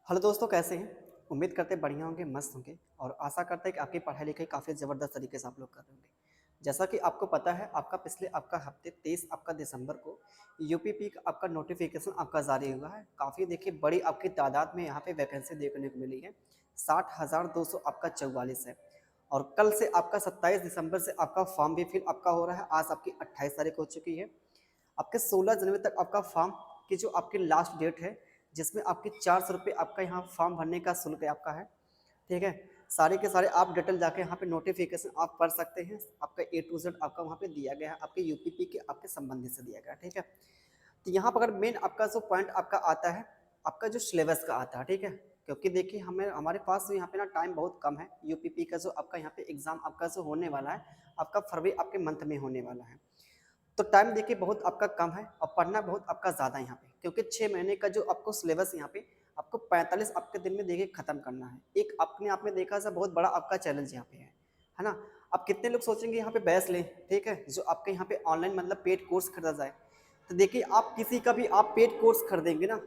Hello दोस्तों, कैसे हैं? उम्मीद करते हैं बढ़िया होंगे, मस्त होंगे और आशा करते हैं कि आपकी पढ़ाई लिखाई काफ़ी ज़बरदस्त तरीके से आप लोग कर रहे होंगे। जैसा कि आपको पता है, आपका हफ्ते 23 आपका दिसंबर को यूपीपी का आपका नोटिफिकेशन आपका जारी हुआ है। काफ़ी देखिए बड़ी आपकी तादाद में यहाँ पे वैकेंसी देखने को मिली है। 60,200 आपका 44 है और कल से आपका 27 दिसंबर से आपका फॉर्म भी फिल आपका हो रहा है। आज आपकी 28 तारीख हो चुकी है। आपके 16 जनवरी तक आपका फॉर्म की जो आपकी लास्ट डेट है, जिसमें आपके 400 रुपये आपका यहाँ फॉर्म भरने का शुल्क आपका है। ठीक है, सारे के सारे आप डिटेल जाके यहाँ पे नोटिफिकेशन आप पढ़ सकते हैं। आपका ए टू जेड आपका वहाँ पे दिया गया है, आपके यूपीपी के आपके संबंधित से दिया गया है। ठीक है, तो यहाँ पर अगर मेन आपका जो पॉइंट आपका आता है, आपका जो सिलेबस का आता है। ठीक है, क्योंकि देखिए हमें हमारे पास तो यहाँ पे ना टाइम बहुत कम है। यूपीपी का जो आपका यहाँ पे एग्जाम आपका जो होने वाला है, आपका फरवरी आपके मंथ में होने वाला है। तो टाइम देखिए बहुत आपका कम है और पढ़ना बहुत आपका ज़्यादा है यहाँ पे, क्योंकि 6 महीने का जो आपको सिलेबस यहाँ पे आपको 45 आपके दिन में देखिए खत्म करना है। एक अपने आप में देखा सा बहुत बड़ा आपका चैलेंज यहाँ पे है ना। अब कितने लोग सोचेंगे यहाँ पे बैच लें, ठीक है, जो आपके यहाँ पे ऑनलाइन मतलब पेड कोर्स खरीदा जाए। तो देखिए आप किसी का भी आप पेड कोर्स खरीदेंगे ना,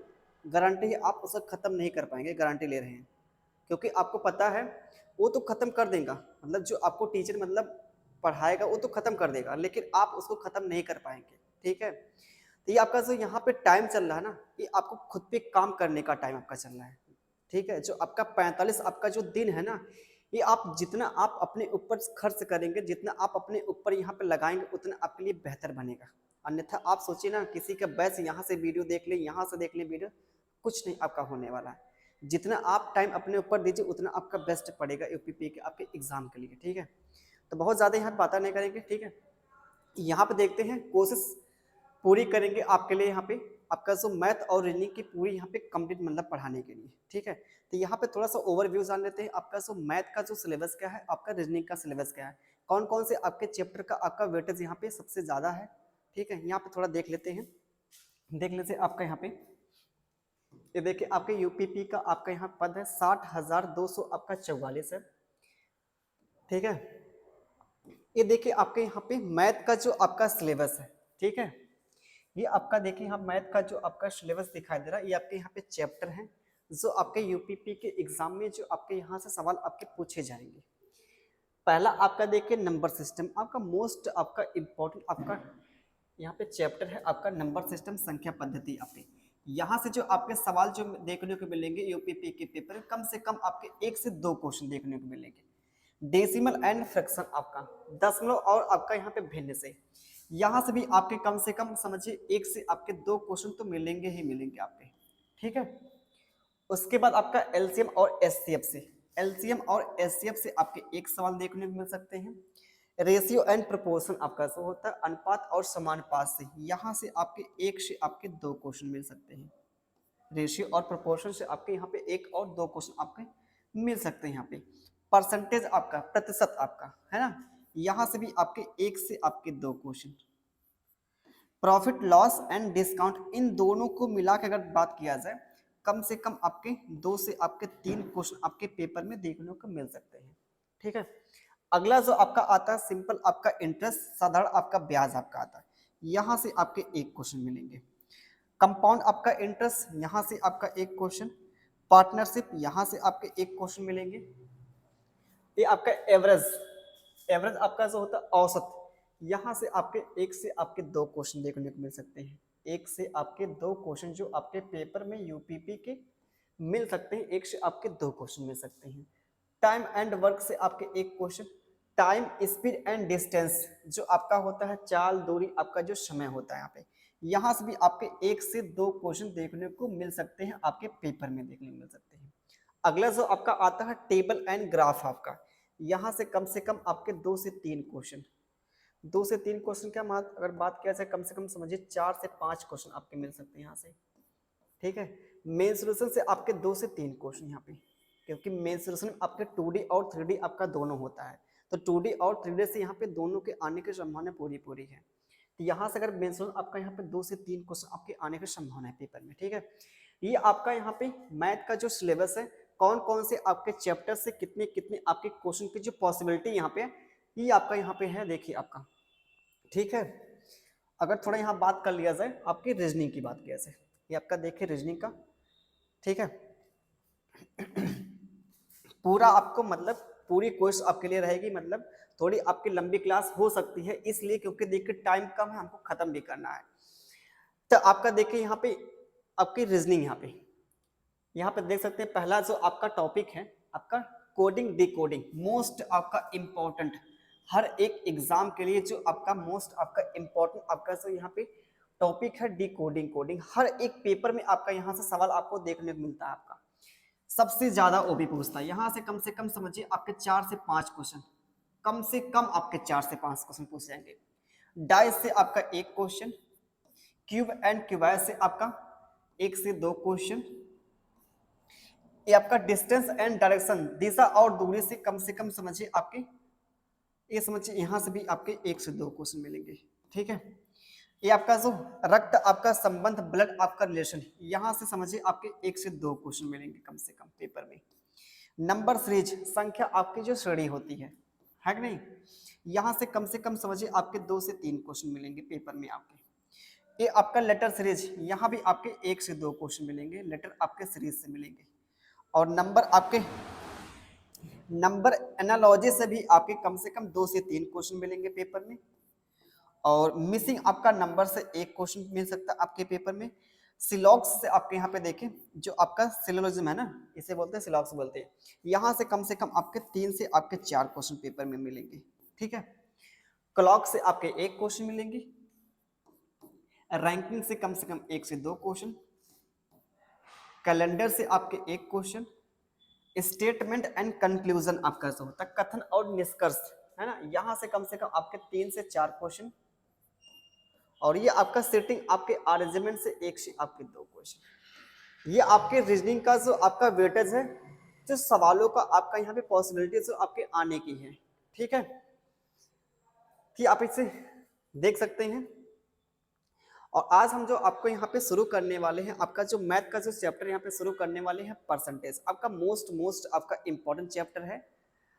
गारंटी है आप उसे ख़त्म नहीं कर पाएंगे, गारंटी ले रहे हैं। क्योंकि आपको पता है वो तो ख़त्म कर देगा, मतलब जो आपको टीचर मतलब पढ़ाएगा वो तो ख़त्म कर देगा, लेकिन आप उसको ख़त्म नहीं कर पाएंगे। ठीक है, तो ये आपका जो यहाँ पे टाइम चल रहा है ना, ये आपको खुद पे काम करने का टाइम आपका चल रहा है। ठीक है, जो आपका 45 आपका जो दिन है ना, ये आप जितना आप अपने ऊपर खर्च करेंगे, जितना आप अपने ऊपर यहाँ पे लगाएंगे, उतना आपके लिए बेहतर बनेगा। अन्यथा आप सोचिए ना, किसी का बैच यहाँ से वीडियो देख ले, यहाँ से देख ले वीडियो, कुछ नहीं आपका होने वाला है। जितना आप टाइम अपने ऊपर दीजिए उतना आपका बेस्ट पड़ेगा यूपीपी के आपके एग्जाम के लिए। ठीक है, तो बहुत ज़्यादा यहाँ बातें नहीं करेंगे। ठीक है, यहाँ पे देखते हैं, कोशिश पूरी करेंगे आपके लिए यहाँ पे आपका जो मैथ और रीजनिंग की पूरी यहाँ पे कंप्लीट मतलब पढ़ाने के लिए। ठीक है, तो यहाँ पे थोड़ा सा ओवरव्यू जान लेते हैं, आपका जो मैथ का जो सिलेबस क्या है, आपका रीजनिंग का सिलेबस क्या है, कौन कौन से आपके चैप्टर का आपका वेटेज यहाँ पे सबसे ज़्यादा है। ठीक है, यहाँ पे थोड़ा देख लेते हैं। देख लेते हैं आपका यहाँ पे, ये देखिए आपके यूपीपी का आपका यहाँ पद है 60,200 आपका 44 है। ठीक है, ये देखिए आपके यहाँ पे मैथ का जो आपका सिलेबस है। ठीक है, ये आपका देखिए यहाँ मैथ का जो आपका सिलेबस दिखाई दे रहा है, ये आपके यहाँ पे चैप्टर हैं जो आपके यूपीपी के एग्जाम में जो आपके यहाँ से सवाल आपके पूछे जाएंगे। पहला आपका देखिए नंबर सिस्टम, आपका मोस्ट आपका इम्पोर्टेंट आपका यहाँ पे चैप्टर है आपका नंबर सिस्टम, संख्या पद्धति। आपके यहाँ से जो आपके सवाल जो देखने को मिलेंगे यूपीपी के पेपर में, कम से कम आपके 1 से 2 क्वेश्चन देखने को मिलेंगे। डेसिमल एंड फ्रैक्शन आपका दशमलव और आपका यहाँ पे भिन्न से, यहाँ से भी आपके कम से कम समझिए 1 से 2 क्वेश्चन तो मिलेंगे ही मिलेंगे आपके। ठीक है, उसके बाद आपका एलसीएम और एचसीएफ से, एलसीएम और एचसीएफ से आपके एक सवाल देखने को मिल सकते हैं। रेशियो एंड प्रोपोर्शन आपका जो होता है अनुपात और समानुपात से, यहाँ से आपके 1 से 2 क्वेश्चन मिल सकते हैं। रेशियो और प्रोपोर्शन से आपके यहाँ पे 1 और 2 क्वेश्चन आपके मिल सकते हैं। यहाँ पे परसेंटेज आपका प्रतिशत आपका है ना, यहाँ से भी आपके 1 से 2 question. Profit loss and discount, इन दोनों को मिला के अगर बात किया जाए, कम से कम आपके 2 से 3 क्वेश्चन आपके पेपर में देखने को मिल सकते हैं। ठीक है, अगला जो आपका आता है सिंपल आपका इंटरेस्ट, साधारण आपका ब्याज आपका आता है, यहाँ से आपके 1 क्वेश्चन मिलेंगे। कंपाउंड आपका इंटरेस्ट, यहाँ से आपका 1 क्वेश्चन। पार्टनरशिप, यहाँ से आपके 1 क्वेश्चन मिलेंगे। ये आपका एवरेज, एवरेज आपका जो होता है औसत, यहाँ से आपके 1 से 2 क्वेश्चन देखने को मिल सकते हैं। 1 से 2 क्वेश्चन जो आपके पेपर में यूपीपी के मिल सकते हैं, 1 से 2 क्वेश्चन मिल सकते हैं। टाइम एंड वर्क से आपके 1 question. Time speed and distance, जो आपका होता है चाल दूरी, आपका जो समय होता है यहाँ पे, यहाँ से भी आपके 1 से 2 क्वेश्चन देखने को मिल सकते हैं, आपके पेपर में देखने को मिल सकते हैं। अगला जो आपका आता है टेबल एंड ग्राफ आपका, यहाँ से कम आपके 2 से 3 क्वेश्चन। 2 से 3 क्वेश्चन क्या बात अगर बात किया जाए, कम से कम समझिए 4 से 5 क्वेश्चन आपके मिल सकते हैं यहाँ से। ठीक है, मेन सोल्यूशन से आपके 2 से 3 क्वेश्चन यहाँ पे, क्योंकि मेन सोल्यूशन आपके 2D और 3D आपका दोनों होता है, तो 2D और 3D से यहाँ पे दोनों के आने की संभावना पूरी पूरी है। तो यहाँ से अगर मेन सोल्यूशन आपका यहाँ पे 2 से 3 क्वेश्चन आपके आने की संभावना है पेपर में। ठीक है, ये आपका यहाँ पे मैथ का जो सिलेबस है, कौन कौन से आपके चैप्टर से कितने कितने आपके क्वेश्चन की जो पॉसिबिलिटी यहाँ पे है, ये आपका यहाँ पे है देखिए आपका। ठीक है, अगर थोड़ा यहाँ बात कर लिया जाए आपकी रीजनिंग की बात किया जाए, ये आपका देखिए रीजनिंग का। ठीक है, पूरा आपको मतलब पूरी कोर्स आपके लिए रहेगी, मतलब थोड़ी आपकी लंबी क्लास हो सकती है इसलिए क्योंकि देखिए टाइम कम है, हमको खत्म भी करना है। तो आपका देखिए यहाँ पे आपकी रीजनिंग, यहाँ पे देख सकते हैं पहला जो आपका टॉपिक है आपका कोडिंग डिकोडिंग, मोस्ट आपका इम्पोर्टेंट हर एक एग्जाम के लिए जो आपका मोस्ट आपका इम्पोर्टेंट आपका जो यहाँ पे टॉपिक है डिकोडिंग कोडिंग। हर एक पेपर में आपका यहाँ से सवाल आपको देखने को मिलता है, आपका सबसे ज्यादा ओबी पूछता है। यहाँ से कम समझिए आपके 4 से 5 क्वेश्चन, कम से कम आपके 4 से 5 क्वेश्चन पूछ जाएंगे। डाइस से आपका 1 क्वेश्चन, क्यूब एंड क्यूबाइड से आपका 1 से 2 क्वेश्चन, ये आपका डिस्टेंस एंड डायरेक्शन दिशा और दूरी से कम समझिए आपके, ये समझिए यहाँ से भी आपके 1 से 2 क्वेश्चन मिलेंगे। ठीक है, ये आपका जो रक्त आपका संबंध ब्लड आपका रिलेशन, यहाँ से समझिए आपके 1 से 2 क्वेश्चन मिलेंगे कम से कम पेपर में। नंबर सीरीज संख्या आपकी जो श्रेणी होती है कि नहीं, यहाँ से कम समझिए आपके 2 से 3 क्वेश्चन मिलेंगे पेपर में आपके। ये आपका लेटर सीरीज, यहाँ भी आपके 1 से 2 क्वेश्चन मिलेंगे, लेटर आपके सीरीज से मिलेंगे। और नंबर आपके नंबर एनालॉजी से भी आपके कम से कम 2 से 3 क्वेश्चन मिलेंगे पेपर में। और मिसिंग आपका नंबर से 1 क्वेश्चन मिल सकता है आपके पेपर में। सिलॉक्स से आपके यहाँ पे देखें जो आपका सिलोजिज्म है ना, इसे बोलते हैं सिलॉक्स बोलते हैं, यहाँ से कम आपके 3 से 4 क्वेश्चन पेपर में मिलेंगे। ठीक है, क्लॉक से आपके 1 क्वेश्चन मिलेंगे, रैंकिंग से कम 1 से 2 क्वेश्चन, कैलेंडर से आपके 1 क्वेश्चन, स्टेटमेंट एंड कंक्लूजन आपका जो होता है कथन और निष्कर्ष है ना, यहाँ से कम आपके 3 से 4 क्वेश्चन। और ये आपका सेटिंग आपके अरेंजमेंट से 1 से आपके 2 क्वेश्चन। ये आपके रीजनिंग का जो आपका वेटेज है, जो सवालों का आपका यहाँ पे पॉसिबिलिटी जो आपके आने की है। ठीक है, कि आप इसे देख सकते हैं। और आज हम जो आपको यहाँ पे शुरू करने वाले हैं, आपका जो मैथ का जो चैप्टर यहाँ पे शुरू करने वाले हैं परसेंटेज, आपका मोस्ट आपका इंपॉर्टेंट चैप्टर है।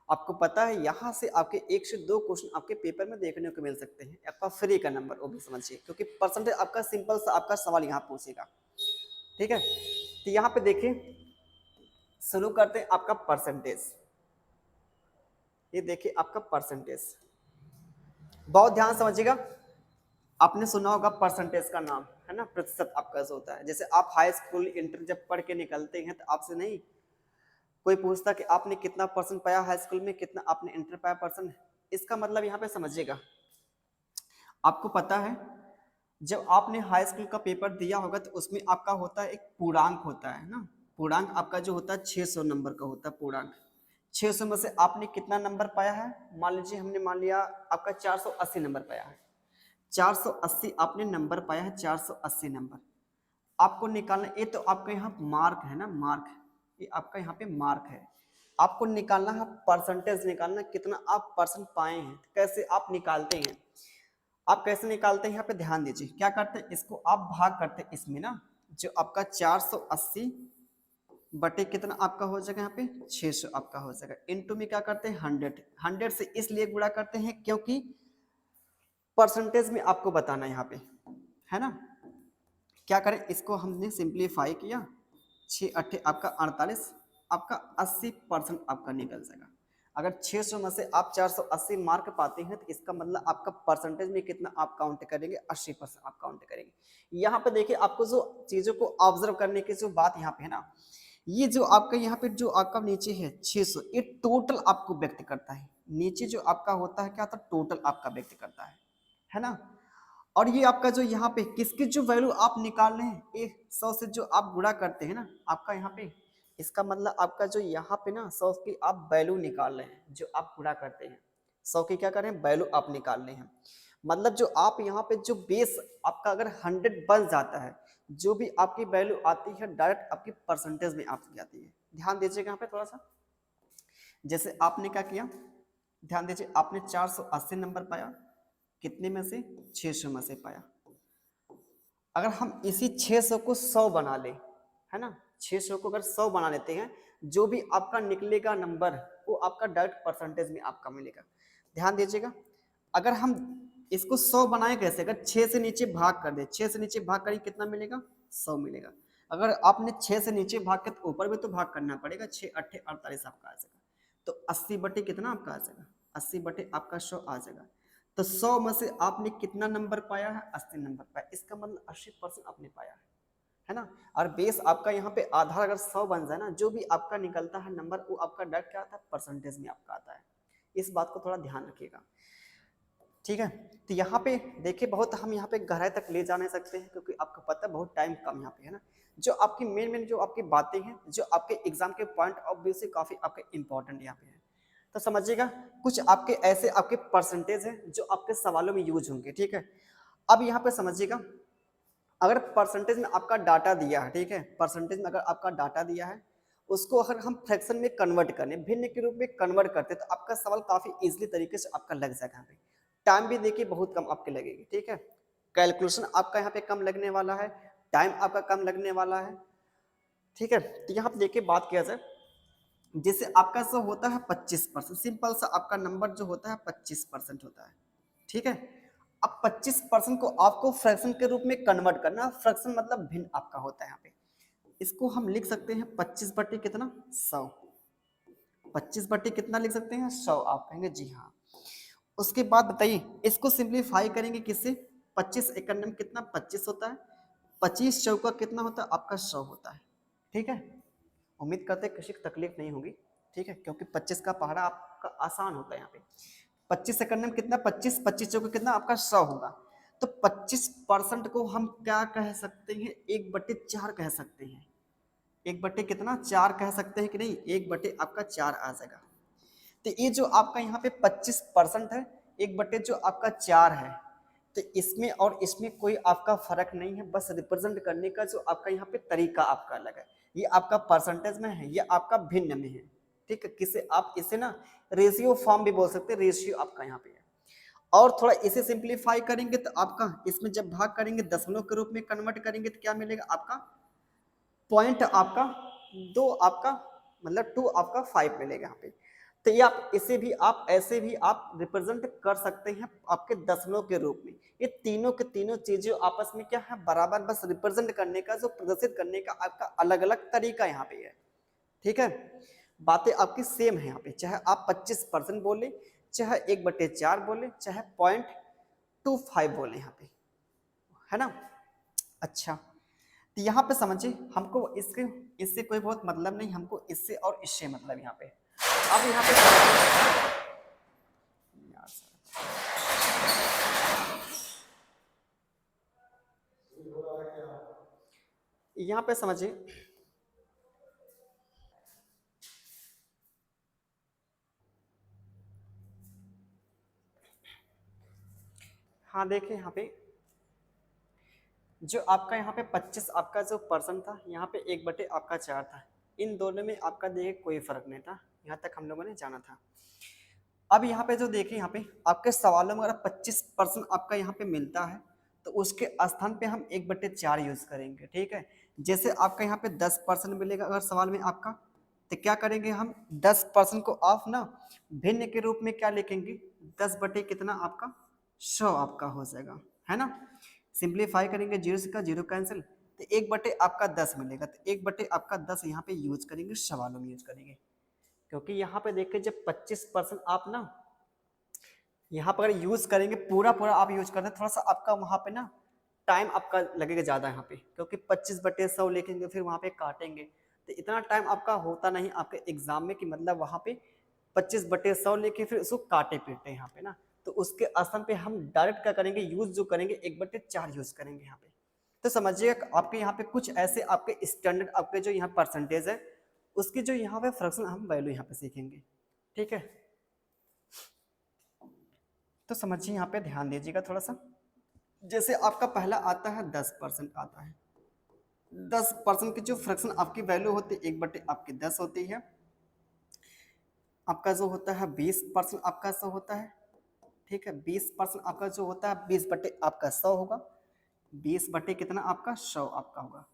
आपको पता है यहाँ से आपके 1 से 2 क्वेश्चन आपके पेपर में देखने को मिल सकते हैं, आपका फ्री का नंबर वो भी समझिए, क्योंकि परसेंटेज आपका सिंपल सा आपका सवाल यहाँ पूछेगा। ठीक है, तो यहाँ पे देखिए शुरू करते हैं आपका परसेंटेज। ये देखिए आपका परसेंटेज, बहुत ध्यान समझिएगा। आपने सुना होगा परसेंटेज का नाम है ना, प्रतिशत आपका जो होता है। जैसे आप हाई स्कूल इंटर जब पढ़ के निकलते हैं तो आपसे नहीं कोई पूछता कि आपने कितना परसेंट पाया हाई स्कूल में, कितना आपने इंटर पाया परसेंट। इसका मतलब यहाँ पे समझिएगा, आपको पता है जब आपने हाई स्कूल का पेपर दिया होगा तो उसमें आपका होता है एक पूर्णांक होता है ना, पूर्णांक आपका जो होता है 600 नंबर का होता है पूर्णांक। 600 में से आपने कितना नंबर पाया है, मान लीजिए हमने मान लिया आपका 480 नंबर पाया है, 480 आपने नंबर पाया है, 480 नंबर आपको निकालना। ये तो आपका यहाँ मार्क है ना, मार्क, ये आपका यहाँ पे मार्क है। आपको निकालना है परसेंटेज, निकालना कितना आप परसेंट पाए हैं। कैसे आप निकालते हैं, आप कैसे निकालते हैं यहाँ पे ध्यान दीजिए। क्या करते हैं, इसको आप भाग करते हैं इसमें ना, जो आपका 480 बटे कितना आपका हो जाएगा यहाँ पे 600 आपका हो जाएगा, इनटू में क्या करते हैं 100। 100 से इसलिए गुणा करते हैं क्योंकि परसेंटेज में आपको बताना यहाँ पे है ना। क्या करें, इसको हमने सिंप्लीफाई किया, 6 अट्ठे आपका 48, आपका 80% आपका निकल जाएगा। अगर 600 में से आप 480 मार्क पाते हैं तो इसका मतलब आपका परसेंटेज में कितना आप काउंट करेंगे, 80% आप काउंट करेंगे। यहाँ पे देखिए आपको जो चीजों को ऑब्जर्व करने की जो बात यहाँ पे है ना, ये जो आपका यहाँ पे जो आपका नीचे है 600, ये टोटल आपको व्यक्त करता है। नीचे जो आपका होता है क्या था, टोटल आपका व्यक्त करता है ना। और ये आपका जो यहाँ पे किसकी जो वैल्यू आप निकाल रहे हैं, ये 100 से जो आप गुणा करते हैं ना आपका यहाँ पे, इसका मतलब आपका जो यहाँ पे ना 100 की आप वैल्यू निकाल रहे हैं, जो आप गुणा करते हैं 100 की क्या कर रहे हैं वैल्यू आप निकाल रहे हैं। मतलब जो आप यहाँ पे जो बेस आपका अगर 100 बन जाता है, जो भी आपकी वैल्यू आती है डायरेक्ट आपकी परसेंटेज में आपकी आती है। ध्यान दीजिएगा यहाँ पे थोड़ा सा, जैसे आपने क्या किया, ध्यान दीजिए, आपने 480 नंबर पाया, कितने में से 600 में से पाया। अगर हम इसी 600 को 100 बना ले है ना, 600 को अगर 100 बना लेते हैं, जो भी आपका निकलेगा नंबर वो आपका डायरेक्ट परसेंटेज में आपका मिलेगा। ध्यान दीजिएगा, अगर हम इसको 100 बनाए कैसे, अगर 6 से नीचे भाग कर दे, 6 से नीचे भाग करें कितना मिलेगा 100 मिलेगा। अगर आपने 6 से नीचे भाग के तो ऊपर भी तो भाग करना पड़ेगा, 6 अट्ठे 48 आपका आ जाएगा। तो 80 बटे कितना आपका आ जाएगा, 80 बटे आपका 100 आ जाएगा। तो 100 में से आपने कितना नंबर पाया है, 80 नंबर पाया, इसका मतलब 80% आपने पाया है ना। और बेस आपका यहाँ पे आधार अगर 100 बन जाए ना, जो भी आपका निकलता है नंबर वो आपका डायरेक्ट क्या आता है, परसेंटेज में आपका आता है। इस बात को थोड़ा ध्यान रखिएगा, ठीक है। तो यहाँ पे देखिए बहुत हम यहाँ पे गहराई तक ले जा नहीं सकते हैं क्योंकि आपको पता है बहुत टाइम कम यहाँ पे है ना। जो आपकी मेन जो आपकी बातें हैं, जो आपके एग्जाम के पॉइंट ऑफ व्यू से काफी आपके इंपॉर्टेंट यहाँ पे है, तो समझिएगा कुछ आपके ऐसे आपके परसेंटेज हैं जो आपके सवालों में यूज होंगे, ठीक है। अब यहाँ पे समझिएगा, अगर परसेंटेज में आपका डाटा दिया है, ठीक है, परसेंटेज में अगर आपका डाटा दिया है, उसको अगर हम फ्रैक्शन में कन्वर्ट करें, भिन्न के रूप में कन्वर्ट करते तो आपका सवाल काफी इजीली तरीके से आपका लग जाएगा। यहाँ पे टाइम भी देखिए बहुत कम आपके लगेगी, ठीक है। कैलकुलेशन आपका यहाँ पे कम लगने वाला है, टाइम आपका कम लगने वाला है, ठीक है। तो यहाँ पे देखिए बात किया जाए, जैसे आपका जो होता है 25%, सिंपल सा आपका नंबर जो होता है 25% होता है, ठीक है। अब 25% को आपको फ्रैक्शन के रूप में कन्वर्ट करना, फ्रैक्शन मतलब भिन्न आपका होता है। यहाँ पे इसको हम लिख सकते हैं 25 बटे कितना 100, 25 बटे कितना लिख सकते हैं 100, आप कहेंगे जी हाँ। उसके बाद बताइए इसको सिंप्लीफाई करेंगे किससे, 25 एकम में कितना 25 होता है, 25 चौका कितना होता है आपका 100 होता है, ठीक है। उम्मीद करते हैं किसी को तकलीफ नहीं होगी, ठीक है, क्योंकि 25 का पहाड़ा आपका आसान होता है। यहाँ पे 25 सेकंड में कितना 25, 25 चौके कितना आपका 100 होगा। तो 25% को हम क्या कह सकते हैं, 1/4 कह सकते हैं, 1/4 कितना 4 कह सकते हैं कि नहीं, 1/4 आपका 4 आ जाएगा। तो ये जो आपका यहाँ पे 25% है, 1/4 जो आपका 4 है, तो इसमें और इसमें कोई आपका फर्क नहीं है, बस रिप्रेजेंट करने का जो आपका यहाँ पे तरीका आपका अलग है। ये आपका परसेंटेज में है, ये आपका भिन्न में है, ठीक है। किसे आप इसे ना रेशियो फॉर्म भी बोल सकते हैं, रेशियो आपका यहाँ पे है। और थोड़ा इसे सिंप्लीफाई करेंगे तो आपका इसमें जब भाग करेंगे दशमलव के रूप में कन्वर्ट करेंगे तो क्या मिलेगा आपका, पॉइंट आपका 2 आपका मतलब 2 आपका 5 मिलेगा यहाँ पे। तो ये आप इसे भी आप ऐसे भी आप रिप्रेजेंट कर सकते हैं आपके दशमलव के रूप में। ये तीनों के तीनों चीजें आपस में क्या है बराबर, बस रिप्रेजेंट करने का जो प्रदर्शित करने का आपका अलग अलग तरीका यहाँ पे है, ठीक है। बातें आपकी सेम है यहाँ पे, चाहे आप 25% बोले, चाहे 1/4 बोले, चाहे 0.25 बोले यहाँ पे, है ना। अच्छा तो यहाँ पे समझिए हमको इसके इससे कोई बहुत मतलब नहीं, हमको इससे और इससे मतलब यहाँ पे। अब यहाँ पे यार यहाँ पे समझिए, हाँ देखिए यहाँ पे जो आपका यहाँ पे 25 आपका जो पर्सन था, यहाँ पे 1/4 आपका 4 था, इन दोनों में आपका देखिए कोई फर्क नहीं था, यहाँ तक हम लोगों ने जाना था। अब यहाँ पे जो देखिए यहाँ पे आपके सवालों में अगर 25% आपका यहाँ पे मिलता है तो उसके स्थान पे हम 1/4 यूज करेंगे, ठीक है। जैसे आपका यहाँ पे 10% मिलेगा अगर सवाल में आपका, तो क्या करेंगे हम 10% को ऑफ ना भिन्न के रूप में क्या लिखेंगे, 10 बटे कितना आपका 100 आपका हो जाएगा, है ना। सिंप्लीफाई करेंगे, जीरो से का जीरो कैंसिल, तो 1/10 आपका 10 मिलेगा, तो 1/10 आपका 10 यहाँ पे यूज करेंगे, सवालों में यूज करेंगे। क्योंकि यहाँ पे देखिए जब 25% आप ना यहाँ पर यूज करेंगे, पूरा पूरा आप यूज करते हैं, थोड़ा सा आपका वहाँ पे ना टाइम आपका लगेगा ज़्यादा यहाँ पे, क्योंकि 25/100 लिखेंगे फिर वहाँ पे काटेंगे, तो इतना टाइम आपका होता नहीं आपके एग्जाम में कि मतलब वहाँ पे 25/100 लेके फिर उसको काटे पीटे यहाँ पे ना। तो उसके स्थान पे हम डायरेक्ट क्या करेंगे, यूज जो करेंगे 1/4 यूज करेंगे यहाँ पे। तो समझिएगा आपके यहाँ पे कुछ ऐसे आपके स्टैंडर्ड आपके जो यहाँ परसेंटेज है उसकी जो यहाँ पे फ्रैक्शन हम वैल्यू यहाँ पे सीखेंगे, ठीक है। तो समझिए यहाँ पे ध्यान दीजिएगा थोड़ा सा, जैसे आपका पहला आता है 10% आता है, 10% की जो फ्रैक्शन आपकी वैल्यू होती है 1/10 आपकी 10 होती है। आपका जो होता है 20% आपका 100 होता है, ठीक है। 20% आपका जो होता है 20/10 आपका 100 होगा, 20/10 कितना आपका 100 आपका होगा।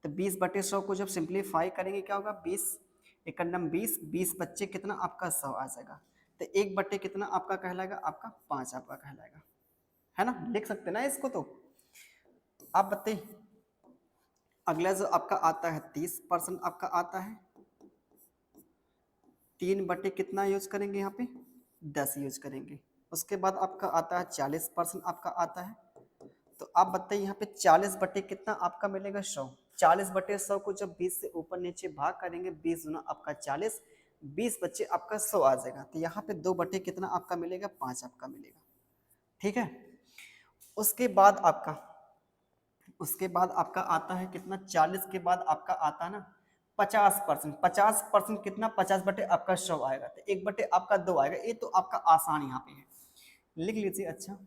तो 20/100 को जब सिंप्लीफाई करेंगे क्या होगा, 20 20, 20 बच्चे कितना आपका 100 आ जाएगा। तो 1/10 कितना आपका कहलाएगा, आपका 5 आपका कहलाएगा, है ना। लिख सकते ना इसको। तो आप बताइए अगला जो आपका आता है 30% आपका आता है, 3 बटे कितना यूज करेंगे यहाँ पे 10 यूज करेंगे। उसके बाद आपका आता है 40% आपका आता है। तो आप बताइए यहाँ पे 40 बटे कितना आपका मिलेगा 100। 40/100 को जब 20 से ऊपर नीचे भाग करेंगे 20 गुना आपका 40, 20 बच्चे आपका 100 आ जाएगा। तो यहाँ पे 2 बटे कितना आपका मिलेगा 5 आपका मिलेगा। ठीक है। उसके बाद आपका आता है कितना 40 के बाद आपका आता है ना 50%। 50% कितना 50 बटे आपका 100 आएगा। तो 1 बटे आपका 2 आएगा। ये तो आपका आसान यहाँ पे है, लिख लीजिए। अच्छा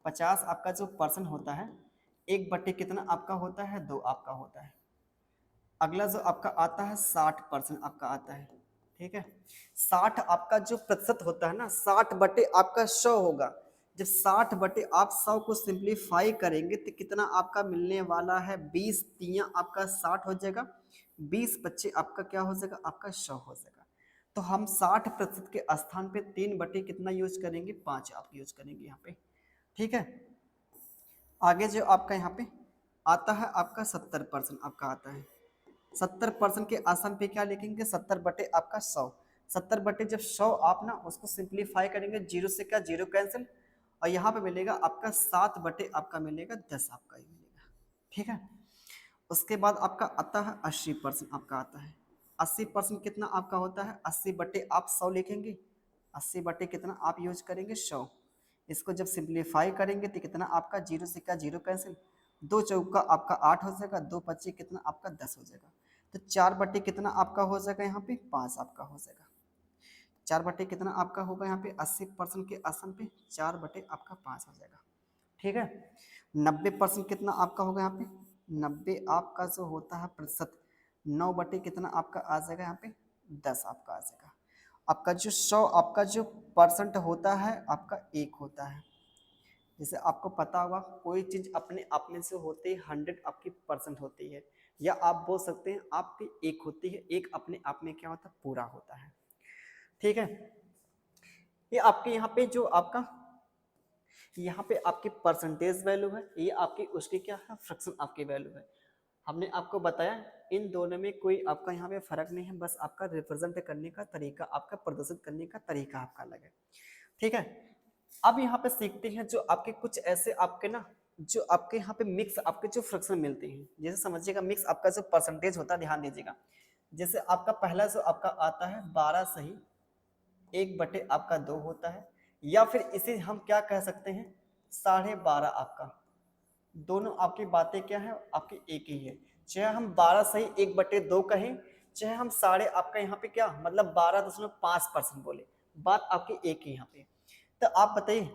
50 आपका जो परसेंट होता है 1 बटे कितना आपका होता है 2 आपका होता है। अगला जो आपका आता है 60% आपका आता है। ठीक है। 60 आपका जो प्रतिशत होता है ना 60 बटे आपका 100 होगा। जब 60 बटे आप 100 को सिंप्लीफाई करेंगे तो कितना आपका मिलने वाला है 20 तियां आपका 60 हो जाएगा, 20 बच्चे आपका क्या हो जाएगा आपका 100 हो जाएगा। तो हम 60% के स्थान पे 3 बटे कितना यूज करेंगे 5 आप यूज करेंगे यहाँ पे। ठीक है। आगे जो आपका यहाँ पे आता है आपका 70% आपका आता है। 70% के आसन पे क्या लिखेंगे 70 बटे आपका 100। 70 बटे जब 100 आप ना उसको सिंप्लीफाई करेंगे, जीरो से क्या जीरो कैंसिल, और यहाँ पे मिलेगा आपका 7 बटे आपका मिलेगा 10 आपका ही मिलेगा। ठीक है। उसके बाद आपका आता है 80% आपका आता है। 80% कितना आपका होता है 80 बटे आप 100 लिखेंगे, 80 बटे कितना आप यूज करेंगे 100। इसको जब सिंप्लीफाई करेंगे तो कितना आपका जीरो से क्या जीरो कैंसिल, 2 चौका आपका 8 हो जाएगा, 2 25 कितना आपका 10 हो जाएगा। तो 4 बटे कितना आपका हो जाएगा यहाँ पे 5 आपका हो जाएगा। 4 बटे कितना आपका होगा यहाँ पे 80% के आसन पे 4 बटे आपका 5 हो जाएगा। ठीक है। 90% कितना आपका होगा यहाँ पे 90 आपका जो होता है प्रतिशत 9 बटे कितना आपका आ जाएगा यहाँ पे 10 आपका आ जाएगा। आपका जो 100 आपका जो परसेंट होता है आपका 1 होता है। जैसे आपको पता होगा कोई चीज अपने आप में से होते ही 100 आपकी परसेंट होती है, या आप बोल सकते हैं आपकी 1 होती है, 1 अपने आप में क्या होता है पूरा होता है। ठीक है। ये आपके यहाँ पे जो आपका यहाँ पे आपकी परसेंटेज वैल्यू है, ये आपकी उसकी क्या है फ्रैक्शन आपकी वैल्यू है। हमने आपको बताया इन दोनों में कोई आपका यहाँ पे फर्क नहीं है, बस आपका रिप्रेजेंट करने का तरीका, आपका प्रदर्शित करने का तरीका आपका अलग है। ठीक है। अब यहाँ पे सीखते हैं जो आपके कुछ ऐसे आपके ना जो आपके यहाँ पे मिक्स आपके जो फ्रैक्शन मिलते हैं। जैसे समझिएगा मिक्स आपका जो परसेंटेज होता है ध्यान दीजिएगा। जैसे आपका पहला जो आपका आता है 12 सही 1 बटे आपका 2 होता है, या फिर इसे हम क्या कह सकते हैं 12.5 आपका। दोनों आपकी बातें क्या है आपकी एक ही है। चाहे हम 12 सही 1/2 कहें, चाहे हम साढ़े आपका यहाँ पे क्या मतलब 12.5% बोले, बात आपकी एक ही यहाँ पे। तो आप बताइए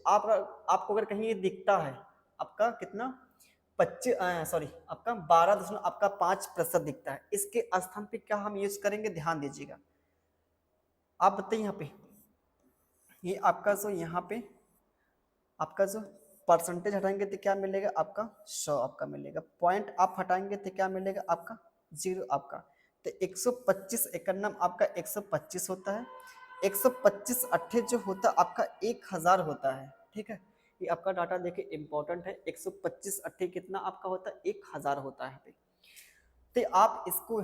आप आपको अगर कहीं ये दिखता है आपका कितना 25 सॉरी आपका 12.5% दिखता है, इसके स्थान पे क्या हम यूज करेंगे ध्यान दीजिएगा। आप बताइए यहाँ पे ये आपका जो यहाँ पे आपका जो परसेंटेज हटाएंगे तो क्या मिलेगा आपका 100 आपका मिलेगा, पॉइंट आप हटाएंगे तो क्या मिलेगा आपका 0 आपका। तो 125 एकन्नम आपका 125 होता है, 125 अट्ठे जो होता है आपका 1000 होता है। ठीक है। ये आपका डाटा देखिए इंपॉर्टेंट है, 125 अट्ठे कितना आपका होता है 1000 होता है। तो आप इसको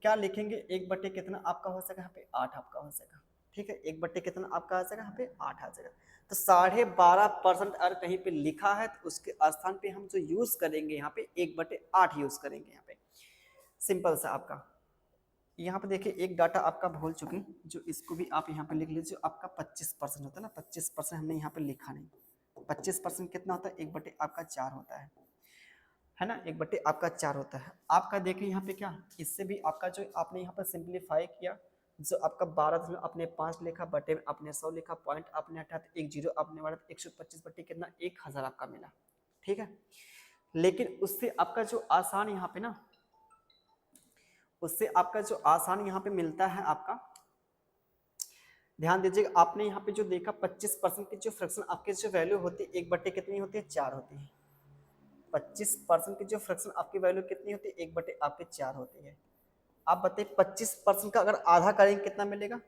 क्या लिखेंगे 1 बटे कितना आपका हो सकेगा यहाँ पे 8 आपका हो सकेगा। ठीक है। 1 बटे कितना आपका आ जाएगा यहाँ पे 8 आ जाएगा। तो 12.5% अगर कहीं पे लिखा है तो उसके स्थान पे हम जो यूज करेंगे यहाँ पे 1/8 यूज करेंगे यहाँ पे। सिंपल सा आपका यहाँ पे देखिए एक डाटा आपका भूल चुके हैं, जो इसको भी आप यहाँ पे लिख लीजिए। आपका 25% होता है ना, 25% हमने यहाँ पे लिखा नहीं। 25% कितना होता है 1 बटे आपका 4 होता है ना, 1 बटे आपका 4 होता है। आपका देखिए यहाँ पे क्या इससे भी आपका जो आपने यहाँ पर सिंप्लीफाई किया, जो आपका 12 अपने 5 लिखा, बटे में आपने 100 लिखा, पॉइंट आपने हटा 1 जीरो आपने बढ़ा 125 बटे कितना 1000 आपका मिला। ठीक है। लेकिन उससे आपका जो आसान यहाँ पे ना उससे आपका जो आसान यहाँ पे मिलता है आपका ध्यान दीजिएगा। आपने यहाँ पे जो देखा 25% की जो फ्रैक्शन आपकी जो वैल्यू होती है 1 बटे कितनी होती है 4 होती है। 25% की जो फ्रैक्शन आपकी वैल्यू कितनी होती है 1 बटे आपके 4 होती है। आप बताइए 25% का अगर आधा करेंगे कितना मिलेगा,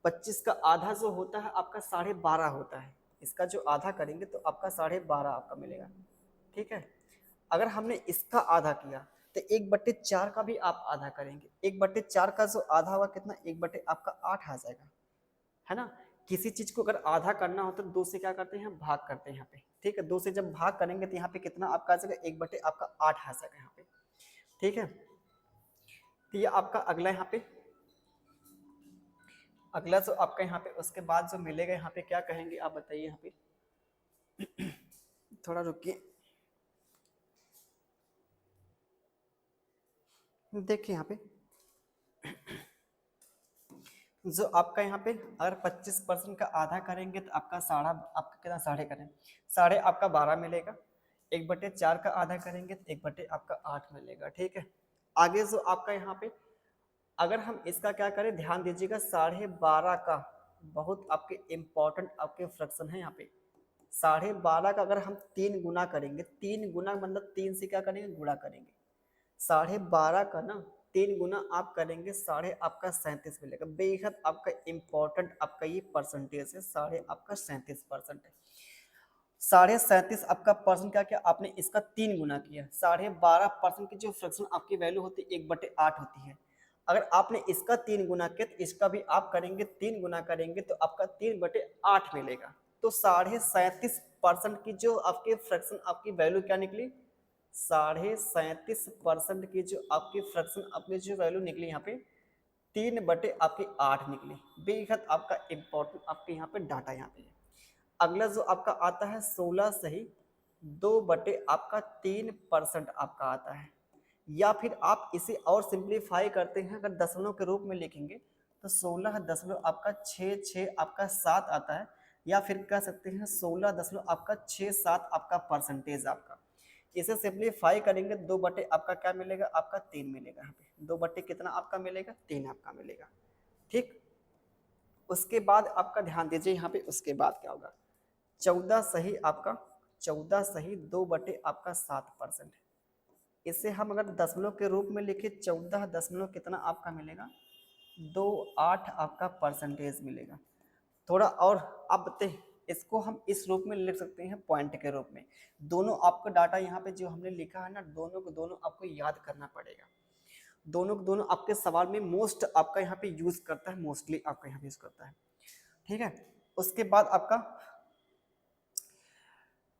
25 का आधा जो होता है आपका 12.5 होता है। इसका जो आधा करेंगे तो आपका 12.5 आपका मिलेगा। ठीक है। अगर हमने इसका आधा किया तो 1/4 का भी आप आधा करेंगे, 1/4 का जो आधा होगा कितना, 1/8 आपका 8 आ जाएगा, है ना। किसी चीज को अगर आधा करना हो तो 2 से क्या करते हैं, भाग करते हैं यहाँ पे, ठीक है। 2 से जब भाग करेंगे तो यहाँ पे कितना आपका आ जाएगा, 1/8 आपका 8 आ जाएगा यहाँ पे, ठीक है। तो ये आपका अगला यहाँ पे, अगला जो आपका यहाँ पे उसके बाद जो मिलेगा यहाँ पे क्या कहेंगे आप बताइए यहाँ पे। थोड़ा रुकिए, देखिए यहाँ पे जो आपका यहाँ पे अगर 25% का आधा करेंगे तो आपका आपका कितना, साढ़े करें, साढ़े आपका 12 मिलेगा। 1/4 का आधा करेंगे तो 1/8 आपका 8 मिलेगा, ठीक है। आगे जो आपका यहाँ पे अगर हम इसका क्या करें, ध्यान दीजिएगा, 12.5 का बहुत आपके इम्पोर्टेंट आपके फ्रैक्शन है यहाँ पे। 12.5 का अगर हम 3 गुना करेंगे, 3 गुना मतलब 3 से क्या करेंगे, गुणा करेंगे। 12.5 का ना 3 गुना आप करेंगे, साढ़े आपका 37 मिलेगा। बेहद आपका इम्पोर्टेंट आपका ये परसेंटेज है, साढ़े आपका 37% है। 37.5 आपका परसेंट क्या किया आपने, इसका 3 गुना किया। 12.5% की जो फ्रैक्शन आपकी वैल्यू होती है 1/8 होती है। अगर आपने इसका 3 गुना किया तो इसका भी आप करेंगे, 3 गुना करेंगे तो आपका 3/8 मिलेगा। तो 37.5% की जो आपके फ्रैक्शन आपकी वैल्यू क्या निकली, 37.5% की जो आपकी फ्रैक्शन आपकी जो वैल्यू निकली यहाँ पे 3/8 निकली। बेहद आपका इंपॉर्टेंट आपके यहाँ पे डाटा यहाँ पे है। अगला जो आपका आता है 16 सही 2/3% आपका आता है। या फिर आप इसे और सिंप्लीफाई करते हैं, अगर दशमलव के रूप में लिखेंगे तो 16 दशमलव आपका 66 आपका 7 आता है। या फिर कह सकते हैं 16 दशमलव आपका 67 आपका परसेंटेज आपका। इसे सिंप्लीफाई करेंगे 2/8 आपका क्या मिलेगा, आपका 3 मिलेगा। यहाँ पे 2/8 कितना आपका मिलेगा, 3 आपका मिलेगा, ठीक। उसके बाद आपका ध्यान दीजिए यहाँ पे, उसके बाद क्या होगा, 14 सही आपका 14 सही 2/8 आपका 7% है। इसे हम अगर दशमलव के रूप में लिखे 14 दशमलव कितना आपका मिलेगा, 28 आपका परसेंटेज मिलेगा। थोड़ा और आप बताइए, इसको हम इस रूप में लिख सकते हैं पॉइंट के रूप में। दोनों आपका डाटा यहाँ पे जो हमने लिखा है ना, दोनों को दोनों आपको याद करना पड़ेगा। दोनों को दोनों आपके सवाल में मोस्ट आपका यहाँ पे यूज करता है, मोस्टली आपका यहाँ पे यूज करता है, ठीक है। उसके बाद आपका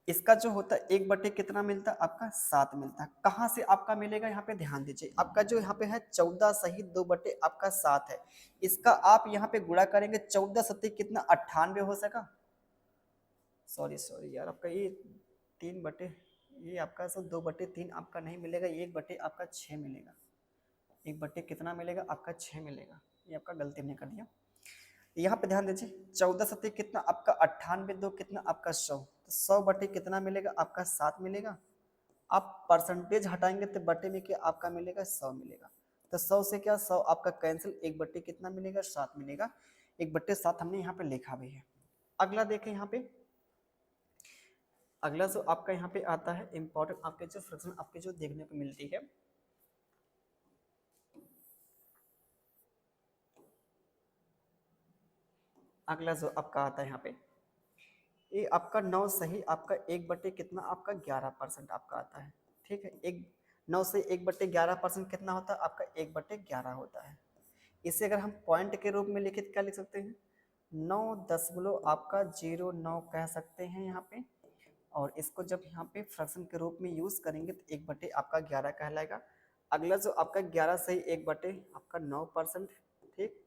इसका जो होता है 1/8 कितना मिलता है आपका, 7 मिलता है। कहाँ से आपका मिलेगा, यहाँ पे ध्यान दीजिए, आपका जो यहाँ पे है 14 सही 2/8 आपका 7 है। इसका आप यहाँ पे गुणा करेंगे, 14 सत्ती कितना 98 हो सका, सॉरी यार, आपका ये 3/, ये आपका सब 2/3 आपका नहीं मिलेगा, 1/8 आपका 6 मिलेगा। 1/8 कितना मिलेगा आपका 6 मिलेगा, ये आपका गलती नहीं कर दिया। यहाँ पे ध्यान दीजिए, 14 सत्ती कितना आपका 98, 2 कितना आपका 100, तो 100/, कितना मिलेगा आपका 7 मिलेगा। आप परसेंटेज हटाएंगे तो बटे में क्या आपका मिलेगा, 100 मिलेगा। तो 100 से क्या 100 आपका कैंसिल, 1/, कितना मिलेगा 7 मिलेगा। 1/7 हमने यहाँ पे लिखा भी है। अगला देखें यहाँ पे, अगला जो आपका यहाँ पे आता है इंपॉर्टेंट आपके जो फ्रैक्शन आपके जो देखने को मिलती है, अगला जो आपका आता है यहाँ पे, ये आपका 9 सही आपका 1/, कितना आपका 11% आपका आता है, ठीक है। 9 से 1/11% कितना होता है आपका, 1/11 होता है। इसे अगर हम पॉइंट के रूप में लिखे तो क्या लिख सकते हैं, 9 आपका 09 कह सकते हैं यहाँ पे। और इसको जब यहाँ पे फ्रैक्शन के रूप में यूज करेंगे तो 1/, आपका 11 कहलाएगा। अगला जो आपका 11 सही 1/, आपका 9%, ठीक।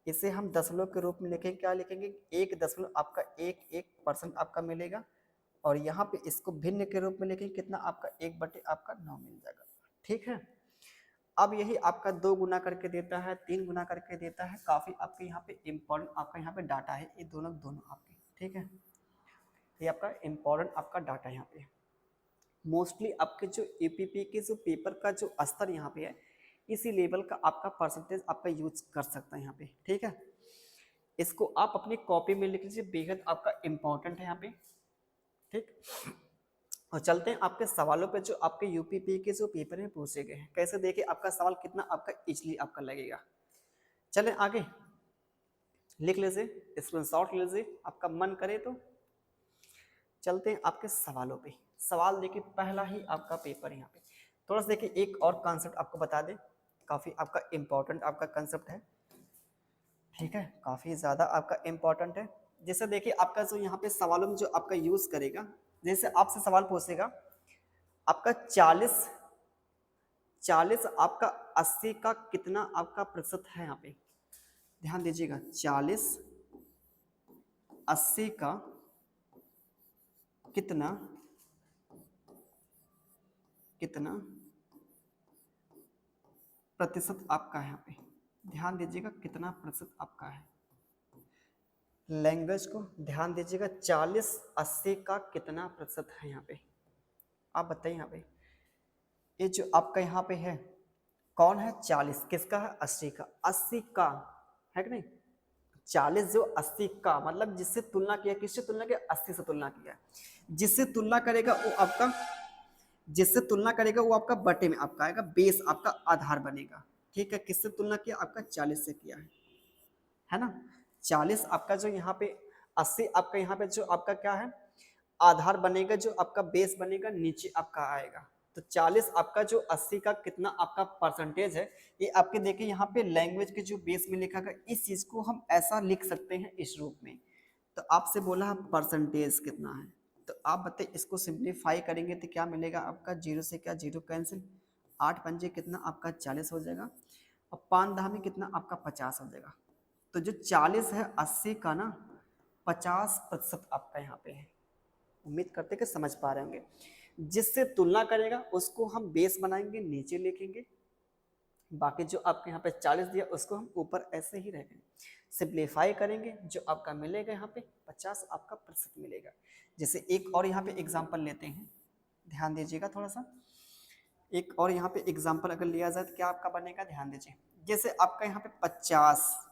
इसे हम दशमलव के रूप में लिखेंगे, क्या लिखेंगे, 1 आपका 1% आपका मिलेगा। और यहाँ पे इसको भिन्न के रूप में लिखेंगे, कितना आपका 1/, आपका 9 मिल जाएगा, ठीक है। अब यही आपका 2 गुना करके देता है, 3 गुना करके देता है। काफी आपके यहाँ पे इम्पोर्टेंट आपका यहाँ पे डाटा है, ये दोनों दोनों आपके, ठीक है। ये आपका इम्पोर्टेंट आपका डाटा यहाँ पे मोस्टली आपके जो यूपीपी के जो पेपर का जो स्तर यहाँ पे है, इसी लेवल का आपका परसेंटेज आपका यूज कर सकता है यहाँ पे, ठीक है। इसको आप अपनी कॉपी में लिख लीजिए, बेहद आपका इम्पोर्टेंट है यहाँ पे, ठीक। और चलते हैं आपके सवालों पे जो आपके यूपीपी के जो पेपर में पूछे गए हैं। कैसे देखिए आपका सवाल कितना आपका इजली आपका लगेगा। चलें आगे, लिख लीजिए, स्क्रीनशॉट लीजिए, आपका मन करे तो। चलते हैं आपके सवालों पे। सवाल देखिए, पहला ही आपका पेपर यहाँ पे, थोड़ा सा देखिए एक और कॉन्सेप्ट आपको बता दें, काफ़ी आपका इम्पोर्टेंट आपका कंसेप्ट है, ठीक है, काफ़ी ज़्यादा आपका इम्पोर्टेंट है। जैसे देखिए आपका जो यहाँ पे सवालों में जो आपका यूज़ करेगा, जैसे आपसे सवाल पूछेगा आपका 40 आपका 80 का कितना आपका प्रतिशत है, यहाँ पे ध्यान दीजिएगा, 40 80 का कितना कितना प्रतिशत आपका है, यहाँ पे ध्यान दीजिएगा कितना प्रतिशत आपका है। लैंग्वेज को ध्यान दीजिएगा, 40-80 का कितना प्रतिशत है यहाँ पे, आप बताइए। यहाँ पे ये जो आपका यहाँ पे है कौन है, 40 किसका है, 80 का, 80 का है कि नहीं, 40 जो 80 का मतलब जिससे तुलना किया, किससे तुलना किया, 80 से तुलना किया, जिससे तुलना करेगा वो आपका, जिससे तुलना करेगा वो आपका बटे में आपका आएगा, बेस आपका आधार बनेगा, ठीक है। किससे तुलना किया, आपका 40 से किया है ना। 40 आपका जो यहाँ पे, 80 आपका यहाँ पे जो आपका क्या है, आधार बनेगा, जो आपका बेस बनेगा नीचे आपका आएगा। तो 40 आपका जो 80 का कितना आपका परसेंटेज है, ये आपके देखिए यहाँ पे लैंग्वेज के जो बेस में लिखा गया, इस चीज को हम ऐसा लिख सकते हैं इस रूप में। तो आपसे बोला परसेंटेज कितना है, तो आप बताइए इसको सिंप्लीफाई करेंगे तो क्या मिलेगा आपका, जीरो से क्या जीरो कैंसिल, 8 पंजे कितना आपका 40 हो जाएगा, और 5 दहा में कितना आपका 50 हो जाएगा। तो जो 40 है 80 का ना 50% आपका यहाँ पे है। उम्मीद करते कि समझ पा रहे होंगे। जिससे तुलना करेगा उसको हम बेस बनाएंगे, नीचे लिखेंगे, बाकी जो आपके यहाँ पे 40 दिया उसको हम ऊपर ऐसे ही रहेंगे, सिंप्लीफाई करेंगे, जो आपका मिलेगा यहाँ पे 50 आपका प्रतिशत मिलेगा। जैसे एक और यहाँ पे एग्जाम्पल लेते हैं, ध्यान दीजिएगा थोड़ा सा, एक और यहाँ पे एग्जाम्पल अगर लिया जाए तो क्या आपका बनेगा, ध्यान दीजिए। जैसे आपका यहाँ पे 50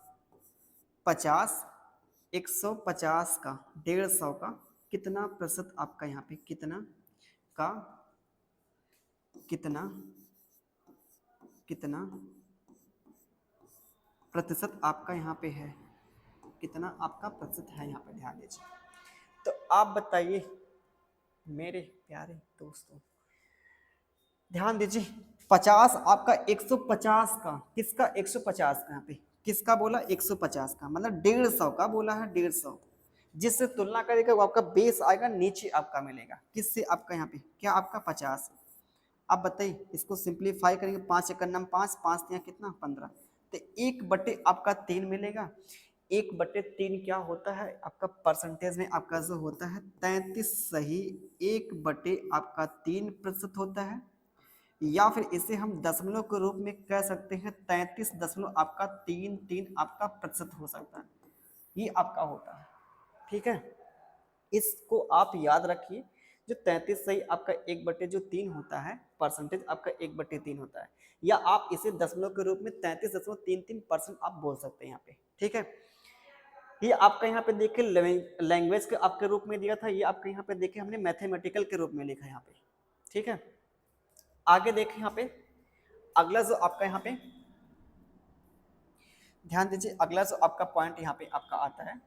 150 का 150 का कितना प्रतिशत आपका यहाँ पे, कितना का कितना कितना प्रतिशत आपका यहाँ पे है, कितना आपका प्रतिशत है यहाँ पे, ध्यान दीजिए। तो आप बताइए मेरे प्यारे दोस्तों, ध्यान दीजिए, 50 आपका 150 का, किसका 150 का, यहाँ पे किसका बोला, 150 का मतलब 150 का बोला है, 150, जिससे तुलना करेगा वो आपका बेस आएगा, नीचे आपका मिलेगा किससे, आपका यहाँ पे क्या आपका 50। आप बताइए इसको सिंप्लीफाई करेंगे, 5 एक नम 5, 5 दिया कितना 15, तो 1/, आपका 3 मिलेगा। 1/3 क्या होता है आपका परसेंटेज में, आपका जो होता है 33 सही, 1/, आपका 3% होता है, या फिर इसे हम दशमलव के रूप में कह सकते हैं 33 आपका 33 आपका प्रतिशत हो सकता है, ये आपका होता है, ठीक है। इसको आप याद रखिए, जो 33 सही आपका 1/3 होता है, परसेंटेज आपका 1/3 होता है, या आप इसे दशमलव के रूप में 33.33% आप बोल सकते हैं यहाँ पे, ठीक है। ये आपका यहाँ पे देखिए लैंग्वेज के आपके रूप में दिया था, ये आपके यहाँ पे देखिए हमने मैथमेटिकल के रूप में लिखा है यहाँ पे, ठीक है। आगे देखें यहाँ पे अगला जो आपका यहाँ पे ध्यान दीजिए, अगला जो आपका पॉइंट यहाँ पे आपका आता है,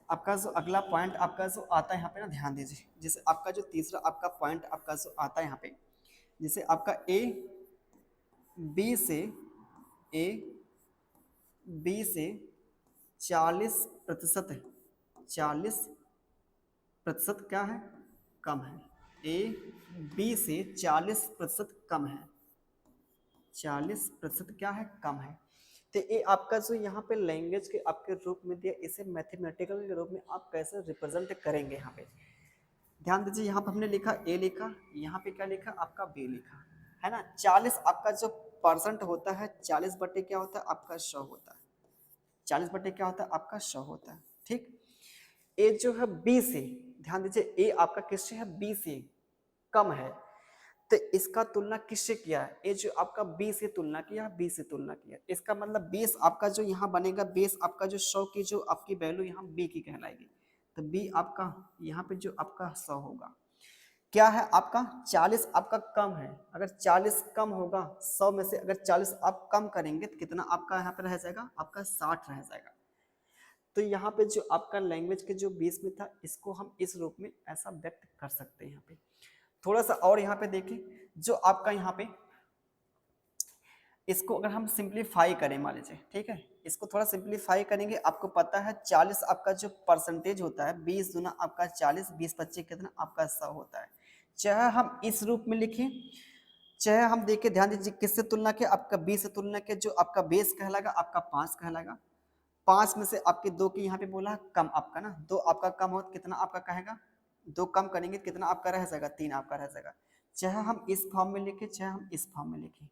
आपका जो अगला पॉइंट आपका जो आता है यहाँ पे ना, ध्यान दीजिए, जैसे आपका जो तीसरा आपका पॉइंट आपका जो आता है यहाँ पे, जैसे आपका ए ए बी से 40% है, 40% क्या है, कम है, ए बी से 40% कम है, 40% क्या है, कम है। तो ये आपका जो यहाँ पे लैंग्वेज के आपके रूप में दिया, इसे मैथमेटिकल के रूप में आप कैसे रिप्रेजेंट करेंगे, यहाँ पे ध्यान दीजिए। यहाँ पे हमने लिखा ए लिखा, यहाँ पे क्या लिखा आपका बी लिखा, है ना। 40 आपका जो परसेंट होता है, 40/, क्या होता है आपका 100 होता है, 40/, क्या होता है आपका 100 होता है, ठीक। ए जो है बी से, ध्यान दीजिए, ए आपका किससे है, बी से कम है, तो इसका तुलना किससे किया है, ये जो आपका बी से तुलना किया, बी से तुलना किया, इसका मतलब बेस आपका जो यहाँ बनेगा, बेस आपका जो 100 की जो आपकी वैल्यू यहाँ बी की कहलाएगी, तो बी आपका यहाँ पे जो आपका 100 होगा, क्या है आपका 40 आपका कम है, अगर 40 कम होगा 100 में से, अगर 40 आप कम करेंगे तो कितना आपका यहाँ पे रह जाएगा, आपका 60 रह जाएगा। तो यहाँ पे जो आपका लैंग्वेज के जो बेस में था, इसको हम इस रूप में ऐसा व्यक्त कर सकते हैं यहाँ पे। थोड़ा सा और यहाँ पे देखिए, जो आपका यहाँ पे इसको अगर हम सिंप्लीफाई करें मान लीजिए, ठीक है, इसको थोड़ा सिंप्लीफाई करेंगे, आपको पता है 40 आपका जो परसेंटेज होता है, 20 गुना आपका 40, 20 25 कितना आपका 100 होता है। चाहे हम इस रूप में लिखें, चाहे हम देखिए, ध्यान दीजिए किससे तुलना के, आपका 20 से तुलना के, जो आपका बेस कहलाएगा आपका 5 कहलाएगा। 5 में से आपके 2 की यहाँ पे बोला है कम आपका ना, 2 आपका कम हो तो कितना आपका कहेगा, 2 कम करेंगे तो कितना आपका रह जाएगा, 3 आपका रह जाएगा। चाहे हम इस फॉर्म में लिखें, चाहे हम इस फॉर्म में लिखें,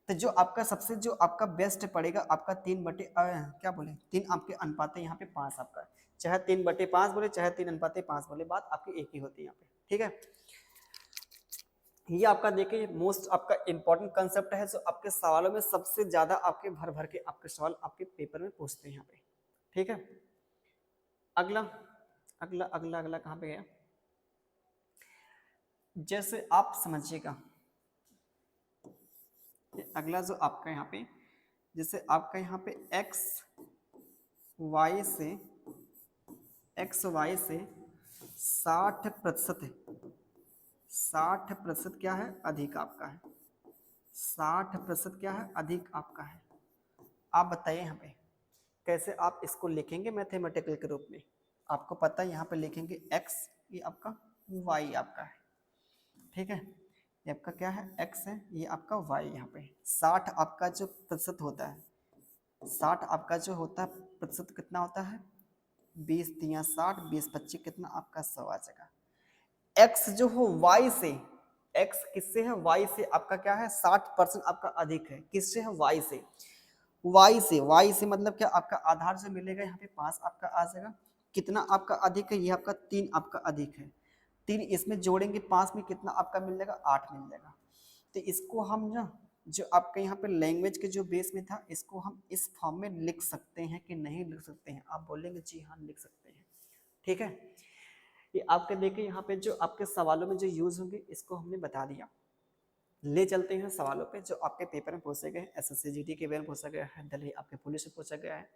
तो जो आपका सबसे जो आपका बेस्ट पड़ेगा आपका 3/क्या बोले, 3 आपके अनुपाते यहाँ पे 5 आपका है। चाहे 3/5 बोले, चाहे 3:5 बोले, बात आपकी एक ही होती है यहाँ पे, ठीक है। ये आपका देखिए मोस्ट आपका इंपॉर्टेंट कंसेप्ट है, जो आपके सवालों में सबसे ज्यादा आपके भर भर के आपके सवाल आपके पेपर में पूछते हैं यहाँ पे, ठीक है। अगला अगला अगला अगला कहाँ पे गया, जैसे आप समझिएगा, अगला जो आपका यहाँ पे, जैसे आपका यहाँ पे एक्स वाई से 60% है, 60% क्या है, अधिक आपका है, 60% क्या है, अधिक आपका है। आप बताइए यहाँ पे कैसे आप इसको लिखेंगे मैथमेटिकल के रूप में। आपको पता है यहाँ पे लिखेंगे x, ये आपका y आपका है, ठीक है, ये आपका क्या है, x है, ये आपका y यहाँ पे। 60 आपका जो प्रतिशत होता है, 60 आपका जो होता है प्रतिशत कितना होता है, 20×3=60, 20×25 कितना आपका 100 आ जाएगा। x जो हो y से, x किससे है, y से आपका क्या है, 60% आपका अधिक है, किससे है, y से, y से मतलब क्या, आपका आधार जो मिलेगा यहाँ पे 5 आपका आ जाएगा। कितना आपका अधिक है, ये आपका 3 आपका अधिक है, 3 इसमें जोड़ेंगे 5 में कितना आपका मिल जाएगा, 8 मिल जाएगा। तो इसको हम ना, जो आपके यहाँ पे लैंग्वेज के जो बेस में था, इसको हम इस फॉर्म में लिख सकते हैं कि नहीं लिख सकते हैं, आप बोलेंगे जी हाँ लिख सकते हैं, ठीक है। ये आपके देखिए यहाँ पे जो आपके सवालों में जो यूज होंगे इसको हमने बता दिया। ले चलते हैं सवालों पे जो आपके पेपर में पूछे गए, एसएससी जीडी के पेपर में पूछा गया है, दिल्ली आपके पुलिस में पूछा गया है,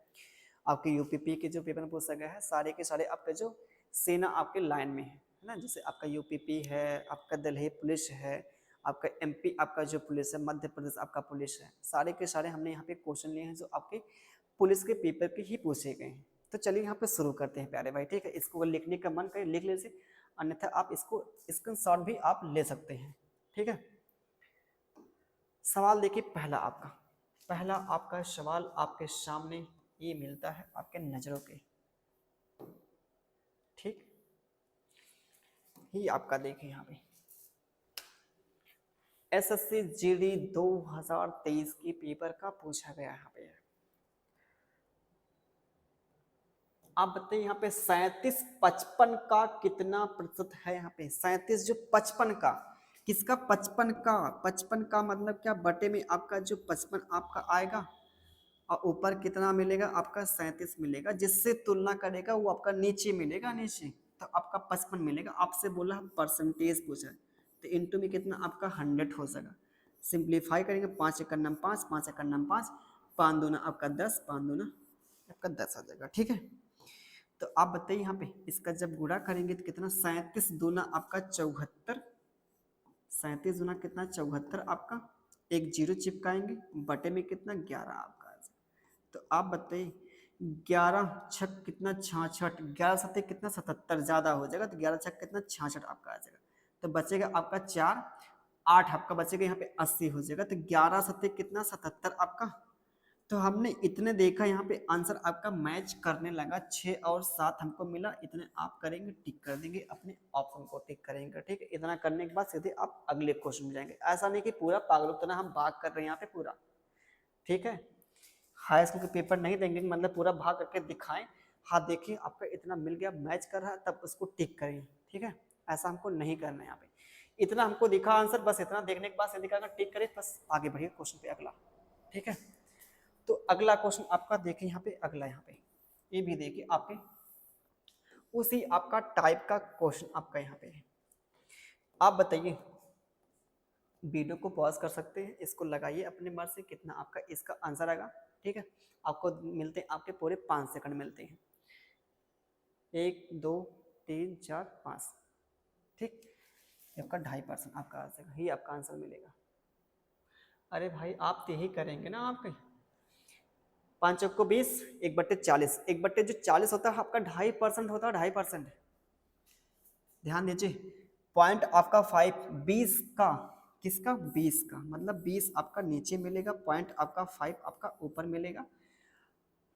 आपके यूपीपी के जो पेपर में पूछा गया है, सारे के सारे आपके जो सेना आपके लाइन में है ना, जैसे आपका यूपीपी है, आपका दिल्ली पुलिस है, आपका एमपी आपका जो पुलिस है, मध्य प्रदेश आपका पुलिस है, सारे के सारे हमने यहाँ पे क्वेश्चन लिए हैं जो आपके पुलिस के पेपर के ही पूछे गए हैं। तो चलिए यहाँ पे शुरू करते हैं प्यारे भाई, ठीक है। इसको लिखने का मन करे लिख लीजिए, अन्यथा आप इसको स्क्रीनशॉट भी आप ले सकते हैं, ठीक है। सवाल देखिए, पहला आपका सवाल आपके सामने ये मिलता है आपके नजरों के, ठीक, ये आपका देखिए यहाँ पे एसएससी जीडी 2023 की पेपर का पूछा गया यहाँ पे। आप बताइए यहाँ पे 37 55 का कितना प्रतिशत है, यहाँ पे 37 जो 55 का, किसका 55 का, 55 का मतलब क्या, बटे में आपका जो 55 आपका आएगा और ऊपर कितना मिलेगा आपका 37 मिलेगा, जिससे तुलना करेगा वो आपका नीचे मिलेगा, नीचे तो आपका 55 मिलेगा। आपसे बोला परसेंटेज पूछा, तो इंटू में कितना आपका 100 हो जाएगा। सिंप्लीफाई करेंगे, 5 एकड़ नम 5, 5 एकड़ नम 5, 5 दूना आपका 10, 5 दूना आपका 10 आ जाएगा, ठीक है। तो आप बताइए यहाँ पे इसका जब गुणा करेंगे तो कितना, 37 दूना आपका 74, 37 दूना कितना 74 आपका, एक जीरो चिपकाएंगे, बटे में कितना 11 आपका आ जाएगा। तो आप बताइए 11 छक कितना 66, 11 सत्ते कितना 77, ज्यादा हो जाएगा, तो 11 छक कितना 66 आपका आ जाएगा। तो बचेगा आपका 4, 8 आपका बचेगा यहाँ पे 80 हो जाएगा, तो 11 सत्ते कितना 77 आपका। तो हमने इतने देखा यहाँ पे आंसर आपका मैच करने लगा, 6 और 7 हमको मिला, इतने आप करेंगे टिक कर देंगे, अपने ऑप्शन को टिक करेंगे, ठीक है। इतना करने के बाद सीधे आप अगले क्वेश्चन में जाएंगे, ऐसा नहीं कि पूरा पागल उतना हम भाग कर रहे हैं यहाँ पे पूरा, ठीक है। हाई स्कूल के पेपर नहीं देंगे मतलब पूरा भाग करके दिखाएं, हाँ देखिए आपका इतना मिल गया, मैच कर रहा है, तब उसको टिक करें, ठीक है। ऐसा हमको नहीं करना है यहाँ पे, इतना हमको दिखा आंसर, बस इतना देखने के बाद से दिखा टिक करें, बस आगे बढ़िए क्वेश्चन पे अगला, ठीक है। तो अगला क्वेश्चन आपका देखिए यहाँ पे, अगला यहाँ पे ये भी देखिए आपके उसी आपका टाइप का क्वेश्चन आपका यहाँ पे है। आप बताइए, वीडियो को पॉज कर सकते हैं, इसको लगाइए अपने मर्जी से, कितना आपका इसका आंसर आएगा, ठीक है। आपको मिलते हैं आपके पूरे 5 सेकंड मिलते हैं, 1 2 3 4 5, ठीक। ये आपका 2.5% आपका आ जाएगा, ये आपका आंसर मिलेगा। अरे भाई आप तो यही करेंगे ना आप कहीं। 5 चौको 20, 1/40, 1 जो 40 होता है आपका 2.5% होता है, 2.5%। ध्यान दीजिए, पॉइंट आपका 5, 20 का, किसका 20 का, मतलब 20 आपका नीचे मिलेगा, पॉइंट आपका 5 आपका ऊपर मिलेगा।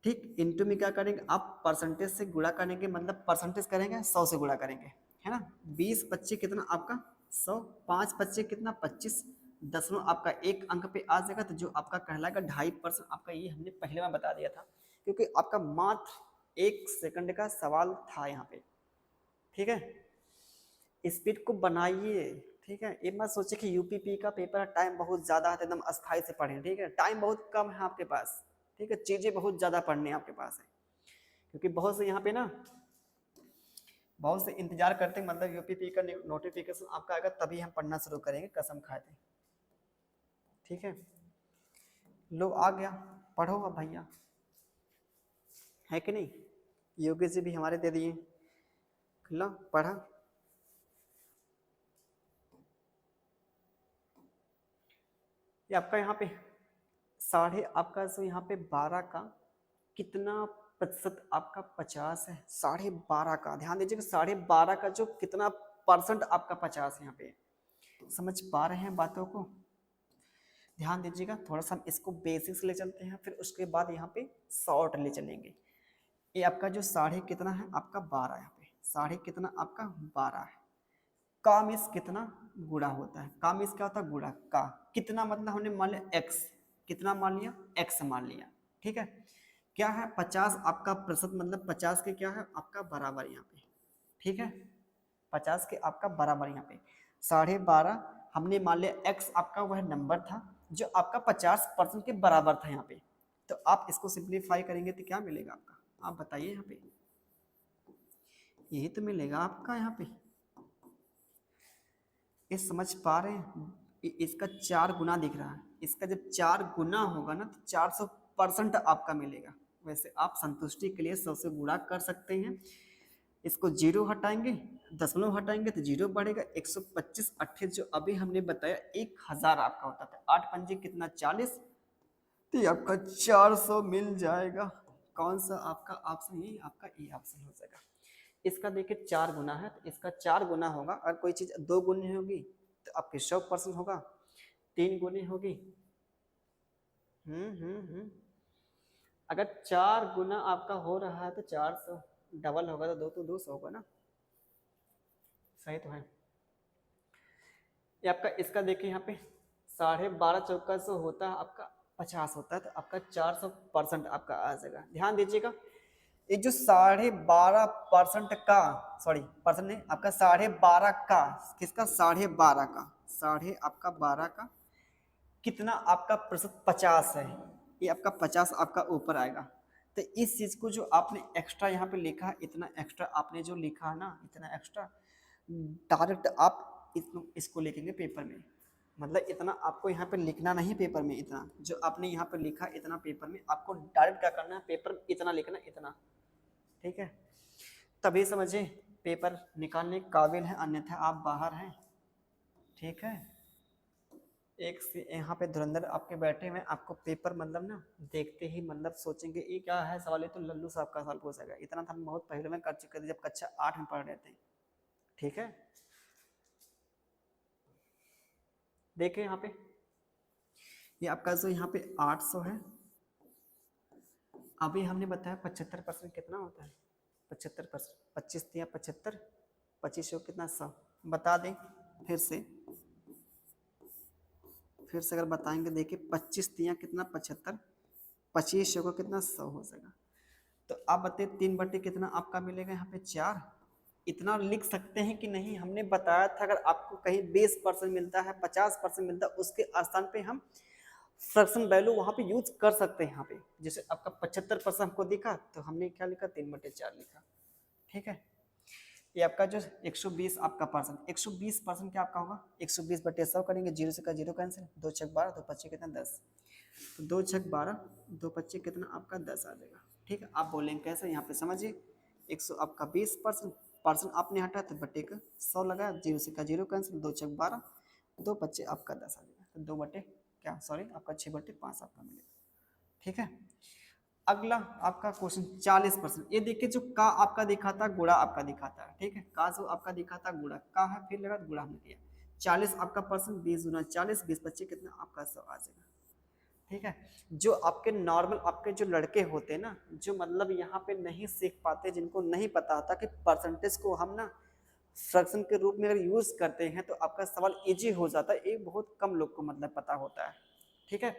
ठीक, इंटू में क्या करेंगे आप, परसेंटेज से गुणा करेंगे, मतलब परसेंटेज करेंगे 100 से गुणा करेंगे, है ना। 20 25 कितना आपका 100, 5 25 कितना 25, दसवां आपका एक अंक पे आ जाएगा, तो जो आपका कहलाएगा 2.5% आपका, ये हमने पहले में बता दिया था, क्योंकि आपका मात्र 1 सेकंड का सवाल था यहाँ पे। ठीक है, स्पीड को बनाइए। ठीक है, ये मत सोचे कि यूपीपी का पेपर टाइम बहुत ज़्यादा है तो एकदम अस्थाई से पढ़ें। ठीक है, टाइम बहुत कम है आपके पास। ठीक है, चीज़ें बहुत ज़्यादा पढ़ने आपके पास है, क्योंकि बहुत से यहाँ पे ना, बहुत से इंतजार करते हैं, मतलब यूपीपी का नोटिफिकेशन आपका आएगा तभी हम पढ़ना शुरू करेंगे, कसम खाए थे। ठीक है, लो आ गया, पढ़ो अब भैया, है कि नहीं। योगी जी भी हमारे दे दिए, लो पढ़ा। ये आपका यहाँ पे साढ़े आपका सो यहाँ पे 12 का कितना प्रतिशत आपका 50 है, 12.5 का। ध्यान दीजिएगा, 12.5 का जो कितना परसेंट आपका 50 है। यहाँ पे समझ पा रहे हैं बातों को, ध्यान दीजिएगा। थोड़ा सा हम इसको बेसिक्स ले चलते हैं, फिर उसके बाद यहाँ पे शॉर्ट ले चलेंगे। ये आपका जो साढ़े कितना है आपका 12, यहाँ पे साढ़े कितना आपका 12 है। का मीन्स कितना गुणा होता है, का मीन्स क्या होता है गुणा, का कितना मतलब हमने मान लिया x, कितना मान लिया x मान लिया। ठीक है, क्या है 50 आपका प्रतिशत, मतलब 50 के क्या है आपका बराबर यहाँ पे। ठीक है, 50 के आपका बराबर यहाँ पे 12.5 हमने मान लिया, x आपका वह नंबर था जो आपका 50% के बराबर था यहाँ पे। तो आप इसको सिंप्लीफाई करेंगे तो क्या मिलेगा आपका, आप बताइए यहाँ पे, यही तो मिलेगा आपका यहाँ पे। ये समझ पा रहे हैं, इसका 4 गुना दिख रहा है, इसका जब 4 गुना होगा ना तो 400% आपका मिलेगा। वैसे आप संतुष्टि के लिए 100 से गुणा कर सकते हैं, इसको 0 हटाएंगे, दशमलव हटाएंगे तो 0 बढ़ेगा। 125 28 जो अभी हमने बताया 1000 आपका होता था, 8 पंजे कितना 40, तो ये आपका 400 मिल जाएगा। कौन सा आपका ऑप्शन, ये आपका ए ऑप्शन हो जाएगा। इसका देखिए 4 गुना है, तो इसका 4 गुना होगा। अगर कोई चीज़ 2 गुनी होगी तो आपके 100% होगा, 3 गुनी होगी, अगर 4 गुना आपका हो रहा है तो 400, डबल होगा तो 2 तो 200 होगा ना, सही तो है। ये आपका इसका देखिए यहाँ पे 12.5 चौका 100 होता है आपका 50 होता है, तो आपका 400% आपका आ जाएगा। ध्यान दीजिएगा, ये जो 12.5% का, सॉरी परसेंट नहीं, आपका 12.5 का, किसका 12.5 का, साढ़े आपका 12 का कितना आपका प्रतिशत 50 है, ये आपका 50 आपका ऊपर आएगा। तो इस चीज को जो आपने एक्स्ट्रा यहाँ पे लिखा है, इतना एक्स्ट्रा आपने जो लिखा है ना, इतना एक्स्ट्रा डायरेक्ट आप इसको लिखेंगे पेपर में, मतलब इतना आपको यहाँ पे लिखना नहीं पेपर में, इतना जो आपने यहाँ पे लिखा इतना पेपर में आपको डायरेक्ट क्या करना है, पेपर में इतना लिखना, इतना। ठीक है, तभी समझे पेपर निकालने के काबिल है, अन्यथा आप बाहर हैं। ठीक है, एक से यहाँ पे धुरंधर आपके बैठे हुए, आपको पेपर मतलब ना देखते ही मतलब सोचेंगे ये क्या है सवाल, ये तो लल्लू साहब का सवाल पूछेगा। इतना तो हम बहुत पहले में कर चुके थे जब कक्षा 8 में पढ़ रहे थे। ठीक है, देखिए यहाँ पे ये आपका जो यहाँ पे 800 है, अभी हमने बताया 75% कितना होता है, 75%, 25 या 75, 25 कितना 100, बता दें फिर से अगर बताएंगे, देखिए 25 तिया कितना 75, 25 को कितना 100 हो जाएगा। तो आप बताइए 3 बटे कितना आपका मिलेगा यहाँ पे 4, इतना लिख सकते हैं कि नहीं, हमने बताया था अगर आपको कहीं 20% मिलता है, 50% मिलता है, उसके स्थान पे हम फ्रैक्शन वैल्यू वहाँ पे यूज कर सकते हैं। यहाँ पे जैसे आपका 75% हमको दिखा तो हमने क्या लिखा 3/4 लिखा। ठीक है, ये आपका जो 120 आपका परसेंट, 120% क्या आपका होगा, 120/100 करेंगे, 0 से का 0 कैंसिल, 2 छक 12, 2 पच्चे कितना 10, तो 2 छक 12, 2 पच्चे कितना आपका 10 आ जाएगा। ठीक है, आप बोलेंगे कैसे, यहाँ पे समझिए 100 आपका 20%, परसेंट आपने हटा तो बटे का 100 लगाया, जीरो से का जीरो कैंसिल, 2 चक 12, 2 बच्चे आपका 10 आ जाएगा, तो 2 बटे क्या सॉरी आपका 6 बटे 5 आपका मिलेगा। ठीक है, अगला आपका क्वेश्चन 40%। ये देखिए जो का आपका दिखा था गुणा आपका दिखा था, ठीक है, का जो आपका दिखा था गुणा का है, फिर लगा गुणा हमने किया। 40 आपका परसेंट, 20 गुना 40, 20 बच्चे कितना आपका 100 आ जाएगा। ठीक है, जो आपके नॉर्मल आपके जो लड़के होते हैं ना, जो मतलब यहाँ पे नहीं सीख पाते, जिनको नहीं पता होता कि परसेंटेज को हम ना फ्रैक्शन के रूप में अगर यूज करते हैं तो आपका सवाल इजी हो जाता है, ये बहुत कम लोग को मतलब पता होता है। ठीक है,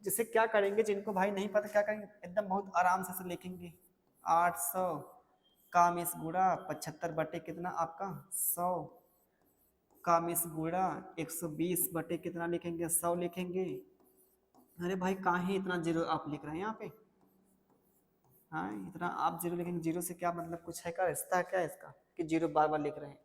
जिसे क्या करेंगे, जिनको भाई नहीं पता क्या करेंगे, एकदम बहुत आराम से लिखेंगे 800 का मिस गुड़ा 75 बटे कितना आपका 100 का मिस गुड़ा 120 बटे कितना लिखेंगे 100 लिखेंगे। अरे भाई कहाँ ही इतना जीरो आप लिख रहे हैं यहाँ पे, हाँ इतना आप जीरो लिखेंगे, जीरो से क्या मतलब कुछ है क्या, रिश्ता है क्या इसका कि जीरो बार बार लिख रहे हैं।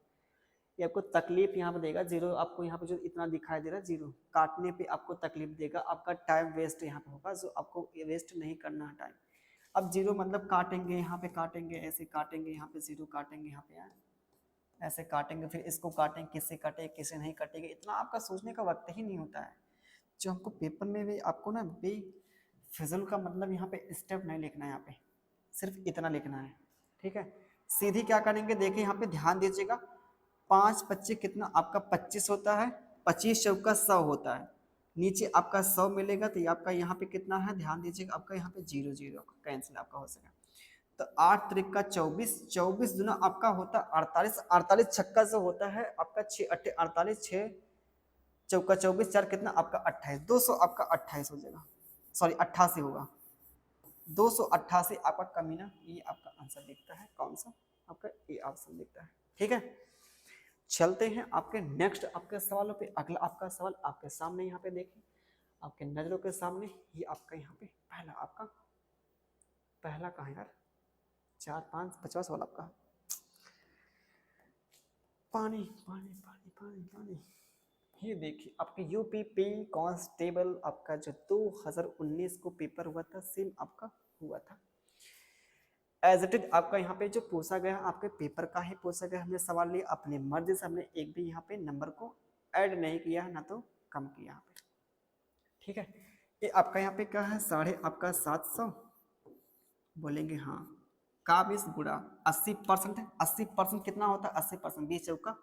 ये आपको तकलीफ यहाँ पे देगा, जीरो आपको यहाँ पे जो इतना दिखाई दे रहा है जीरो काटने पे आपको तकलीफ देगा, आपका टाइम वेस्ट यहाँ पे होगा, जो आपको वेस्ट नहीं करना है टाइम। अब जीरो मतलब काटेंगे, यहाँ पे काटेंगे, ऐसे काटेंगे, यहाँ पे जीरो काटेंगे, यहाँ पे ऐसे काटेंगे, फिर इसको काटेंगे, किससे काटेंगे किससे नहीं काटेंगे, इतना आपका सोचने का वक्त ही नहीं होता है। जो हमको पेपर में भी आपको ना फिजूल का मतलब यहाँ पे स्टेप नहीं लिखना है, यहाँ पे सिर्फ इतना लिखना है। ठीक है, सीधी क्या करेंगे, देखिए यहाँ पे ध्यान दीजिएगा, 5 25 कितना आपका 25 होता है, 25 चौका 100 होता है, नीचे आपका 100 मिलेगा, तो ये आपका यहाँ पे कितना है, ध्यान दीजिएगा, आपका यहाँ पे जीरो जीरो कैंसिल आपका हो सकेगा। तो 8 त्रिक का 24, 24 दुना आपका होता है 48, 48 छक्का जो होता है आपका 6 अट्ठे 48, 6 चौका 24, 4 कितना आपका 28, 200 आपका 28 हो जाएगा, सॉरी 88 होगा, 288 आपका कमीना, ये आपका आंसर दिखता है, कौन सा आपका ए ऑप्शन दिखता है। ठीक है, चलते हैं आपके नेक्स्ट आपके सवालों पे। अगला आपका सवाल आपके सामने यहाँ पे देखिए, आपके नजरों के सामने, ये आपका यहाँ पे पहला आपका, पहला कहाँ है यार, 4 5 50 सवाल आपका, पानी पानी पानी पानी पानी। ये देखिए आपके यूपीपी कांस्टेबल आपका जो 2019 को पेपर हुआ था, सेम आपका हुआ था एज इट इज। आपका यहाँ पे जो पूछा गया आपके पेपर का ही पूछा गया, हमने सवाल लिया अपनी मर्जी से, हमने एक भी यहाँ पे नंबर को ऐड नहीं किया ना तो कम किया यहाँ पे। ठीक है, ये आपका यहाँ पे क्या है, साढ़े आपका 700 बोलेंगे हाँ, का 20 गुड़ा 80% है, 80% कितना होता है 80%, 20 चौका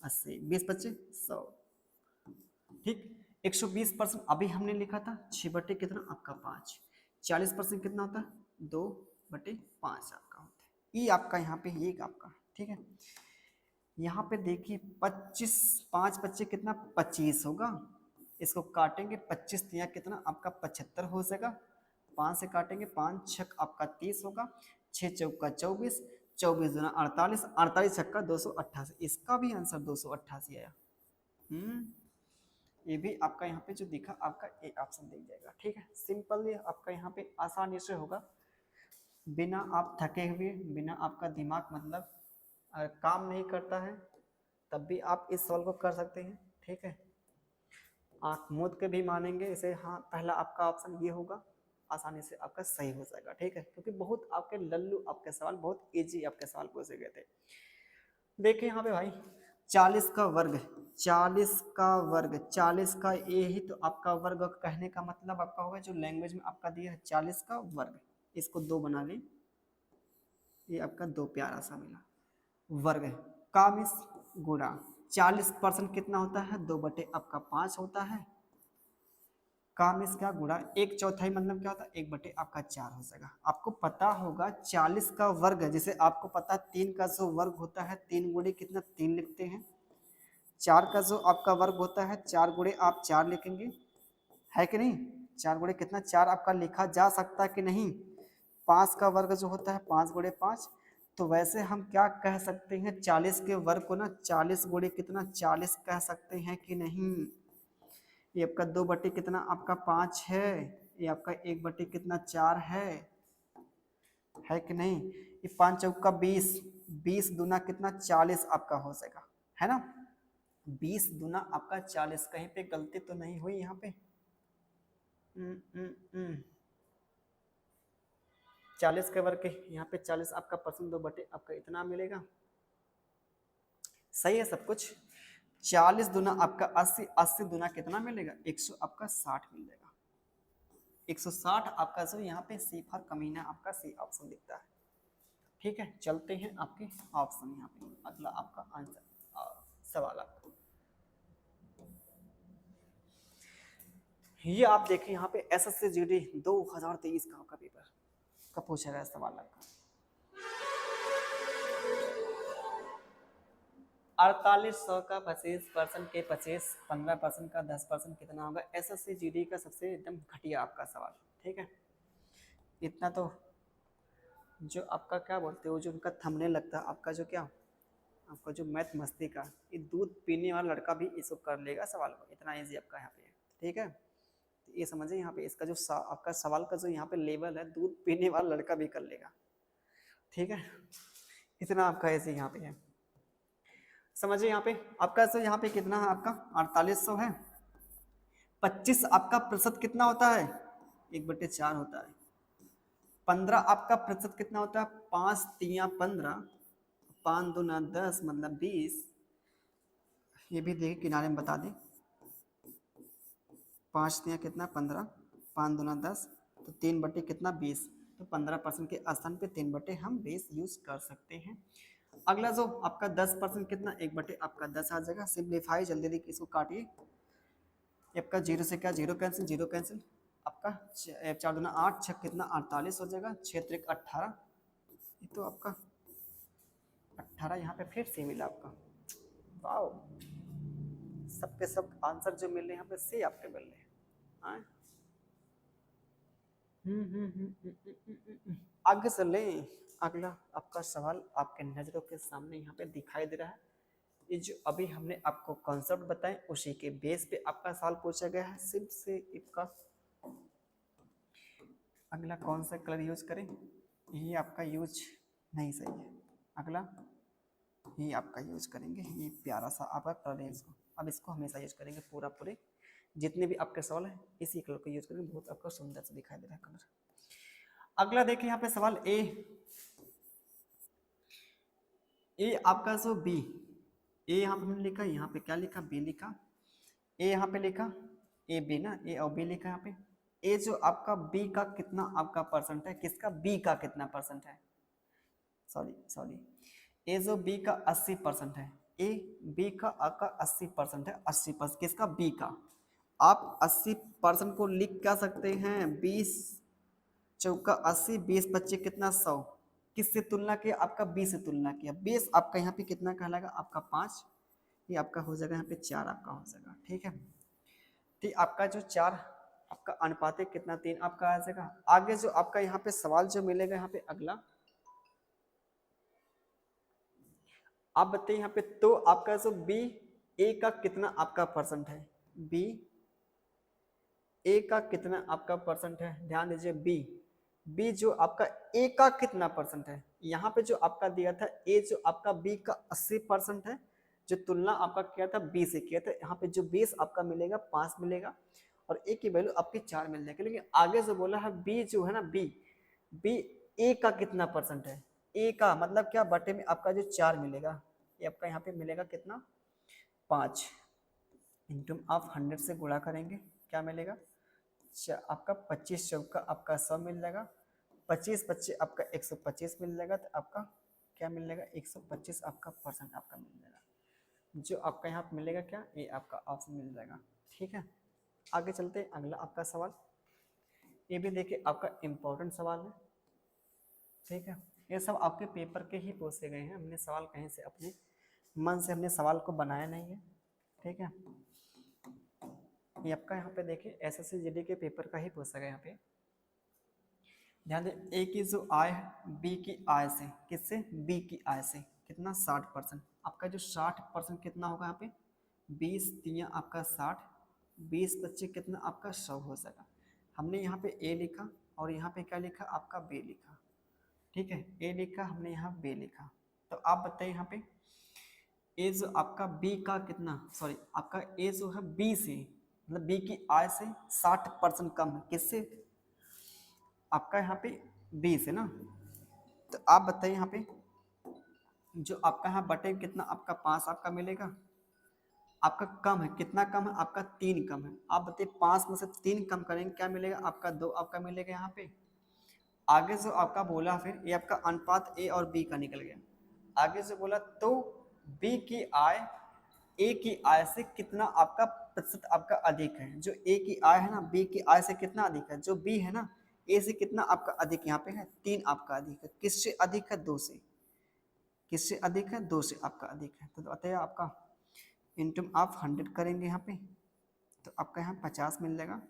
80, 20 बच्चे 100। ठीक, 120% अभी हमने लिखा था 6 बटे कितना आपका 5, 40% कितना होता है 2 बटे 5 आपका होता है, ये आपका यहाँ पे ये आपका। ठीक है, यहाँ पे देखिए 25, 5 बच्चे कितना 25 होगा, इसको काटेंगे 25 दिया कितना आपका 75 हो जाएगा, 5 से काटेंगे 5 छक आपका 30 होगा, 6 चौका 24, 24 दुना 48, 48 छक्का 288, इसका भी आंसर 288 आया। ये भी आपका यहाँ पे जो दिखा आपका ए ऑप्शन दिख जाएगा। ठीक है, सिंपल आपका यहाँ पे आसानी से होगा, बिना आप थके हुए, बिना आपका दिमाग मतलब अगर काम नहीं करता है तब भी आप इस सवाल को कर सकते हैं। ठीक है, आँख मूंद के भी मानेंगे इसे, हाँ पहला आपका ऑप्शन ये होगा, आसानी से आपका सही हो जाएगा। ठीक है, क्योंकि बहुत आपके लल्लू आपके सवाल, बहुत इजी आपके सवाल पूछे गए थे। देखिए यहाँ पे भाई 40 का वर्ग, 40 का वर्ग, 40 का ए ही तो आपका वर्ग कहने का मतलब आपका होगा, जो लैंग्वेज में आपका दिया है 40 का वर्ग, इसको 2 बना लें, ये आपका 2 प्यारा सा मिला वर्ग है, का मिस गुणा 40% कितना होता है 2 बटे आपका 5 होता है, का मिस क्या गुणा 1/4 मतलब क्या होता है 1 बटे आपका 4 हो जाएगा। आपको पता होगा 40 का वर्ग, जैसे आपको पता है 3 का जो वर्ग होता है 3 गुणे कितना 3 लिखते हैं, 4 का जो आपका वर्ग होता है 4 गुणे आप 4 लिखेंगे, है कि नहीं, 4 गुणे कितना 4 आपका लिखा जा सकता है कि नहीं, 5 का वर्ग जो होता है 5 गुणे 5, तो वैसे हम क्या कह सकते हैं 40 के वर्ग को ना 40 गुणे कितना 40 कह सकते हैं कि नहीं। ये आपका 2 बटे कितना आपका 5 है, ये आपका 1 बटे कितना 4 है कि नहीं, ये 5 चौका 20, 20 दूना कितना 40 आपका हो जाएगा, है ना, 20 दूना आपका 40, कहीं पे गलती तो नहीं हुई यहाँ पे। 40 के वर्ग के यहाँ पे 40 आपका परसेंट 2 बटे आपका इतना मिलेगा, सही है सब कुछ। 40 दूना आपका 80, 80 दूना कितना मिलेगा 100 आपका 60 मिलेगा। 160 आपका जो यहाँ पे सी फॉर कमीना आपका सी ऑप्शन दिखता है। ठीक है, चलते हैं आपके ऑप्शन यहाँ पे अगला आपका आंसर सवाल आपका ये आप देखिए यहाँ पे एसएससी जीडी 2023 का आपका पेपर का पूछा गया सवाल आपका 4800 का 25% के 15% का 10% कितना होगा। एसएससी जीडी का सबसे एकदम घटिया आपका सवाल। ठीक है, इतना तो जो आपका क्या बोलते हो जो उनका थंबनेल लगता है आपका जो क्या आपका जो मैथ मस्ती का ये दूध पीने वाला लड़का भी इसको कर लेगा सवाल को, इतना इजी आपका यहाँ पे है। ठीक है, तो ये समझिए यहाँ पे इसका जो आपका सवाल का जो यहाँ पे लेवल है दूध पीने वाला लड़का भी कर लेगा। ठीक है, इतना आपका ऐसे यहाँ पे है। समझिए यहाँ पे आपका ऐसे यहाँ पे कितना है आपका 4800 है। 25 आपका प्रतिशत कितना होता है 1/4 होता है। 15 आपका प्रतिशत कितना होता है 5 तिया 15, 5 दूना 10 मतलब 20। ये भी देखिए किनारे में बता दें 5 तिया कितना 15, 5 दूना 10 तो 3 कितना 20, तो 15% के स्थान पे 3 हम 20 यूज कर सकते हैं। अगला जो आपका 10% कितना 1 आपका 10 आ जाएगा। सिंप्लीफाई जल्दी जल्दी इसको काटिए। आपका जीरो से क्या जीरो कैंसिल, जीरो कैंसिल आपका 4 दूना 8, 6 कितना 48 हो जाएगा, 6 3 18, ये तो आपका 18 यहाँ पे फिर से मिला आपका। वाओ, सबके सब आंसर जो मिल रहे हैं यहाँ पे सी आपके मिल रहे हैं। आगे चले, अगला आपका सवाल आपके नजरों के सामने यहाँ पे दिखाई दे रहा है। ये जो अभी हमने आपको कॉन्सेप्ट बताए उसी के बेस पे आपका सवाल पूछा गया है। सिर्फ से इसका अगला कौन सा कलर यूज करें, ये आपका यूज नहीं सही है। अगला ये आपका यूज करेंगे, ये प्यारा सा आपका कलर है, इसको अब इसको हमेशा यूज करेंगे पूरे जितने भी आपके सवाल है इसी कलर को यूज करेंगे। बहुत आपका सुंदर से दिखाई दे रहा है कलर। अगला देखिए यहाँ पे सवाल ए आपका जो बी, ए यहाँ पे हमने लिखा, यहाँ पे क्या लिखा बी लिखा, ए यहाँ पे लिखा ए बी ना, ए और बी लिखा यहाँ पे। ए जो आपका बी का कितना आपका परसेंट है, किसका बी का कितना परसेंट है, सॉरी ए जो बी का 80% है, ए बी का आपका 80% है, 80% किसका बी का। आप 80% को लिख क्या सकते हैं 20 चौका 80, 20 25 कितना 100, किससे तुलना किया आपका 20 से तुलना किया। 20 आपका यहाँ पे कितना कहलाएगा आपका 5, ये आपका हो जाएगा यहाँ पे 4 आपका हो जाएगा। ठीक है, ठीक आपका जो 4 आपका अनुपातिक कितना 3 आपका आ जाएगा। आगे जो आपका यहाँ पे सवाल जो मिलेगा यहाँ पे अगला आप बताइए यहाँ पे, तो आपका जो बी ए का कितना आपका परसेंट है, बी ए का कितना आपका परसेंट है, ध्यान दीजिए बी बी जो आपका ए का कितना परसेंट है। यहाँ पे जो आपका दिया था ए जो आपका बी का 80% है, जो तुलना आपका किया था बी से किया था, यहाँ पे जो 20 आपका मिलेगा 5 मिलेगा और ए की वैल्यू आपकी 4 मिल जाएगी। लेकिन आगे जो बोला है बी जो है ना बी ए का कितना परसेंट है, ए का मतलब क्या बटे में आपका जो 4 मिलेगा, ये आपका यहाँ पे मिलेगा कितना 5 इंटू आप 100 से गुणा करेंगे क्या मिलेगा आपका 25 चौका आपका 100 मिल जाएगा, 25 25 आपका 125 मिल जाएगा, तो आपका क्या मिल जाएगा 125 आपका परसेंट आपका मिल जाएगा। जो आपका यहाँ पे मिलेगा क्या ये आपका ऑप्शन मिल जाएगा। ठीक है, आगे चलते हैं अगला आपका सवाल, ये भी देखिए आपका इम्पोर्टेंट सवाल है। ठीक है, ये सब आपके पेपर के ही पूछे गए हैं, हमने सवाल कहीं से अपने मन से हमने सवाल को बनाया नहीं है। ठीक है, ये आपका यहाँ पे देखिए एसएससी जीडी के पेपर का ही पूछा गया यहाँ पे। ध्यान दें ए की जो आय है बी की आय से, किससे बी की आय से कितना 60%, आपका जो 60% कितना होगा यहाँ पे 20 तिया आपका 60, 20 25 कितना आपका 100 हो जाएगा। हमने यहाँ पे ए लिखा और यहाँ पे क्या लिखा आपका बी लिखा। ठीक है, ए लिखा हमने यहाँ बी लिखा, तो आप बताइए यहाँ पे ए जो आपका बी का कितना सॉरी आपका ए जो है बी से मतलब बी की आय से 60% कम है, किससे आपका यहाँ पे बी से ना। तो आप बताइए यहाँ पे जो आपका यहाँ बटे कितना आपका 5 आपका मिलेगा, आपका कम है, कितना कम है आपका 3 कम है। आप बताइए 5 में से 3 कम करेंगे क्या मिलेगा आपका 2 आपका मिलेगा यहाँ पे। आगे जो आपका बोला फिर ये आपका अनुपात ए और बी का निकल गया। आगे जो बोला तो बी की आय ए की आय से कितना आपका प्रतिशत आपका अधिक है। जो ए की आय है ना बी की आय से कितना अधिक है, जो बी है ना ए से कितना आपका अधिक यहाँ पे है 3 आपका अधिक है। किससे अधिक है 2 से, किससे अधिक है 2 से आपका अधिक है। तो बताइए आपका इंटू आप 100 करेंगे यहाँ पे तो आपका यहाँ 50 मिल जाएगा।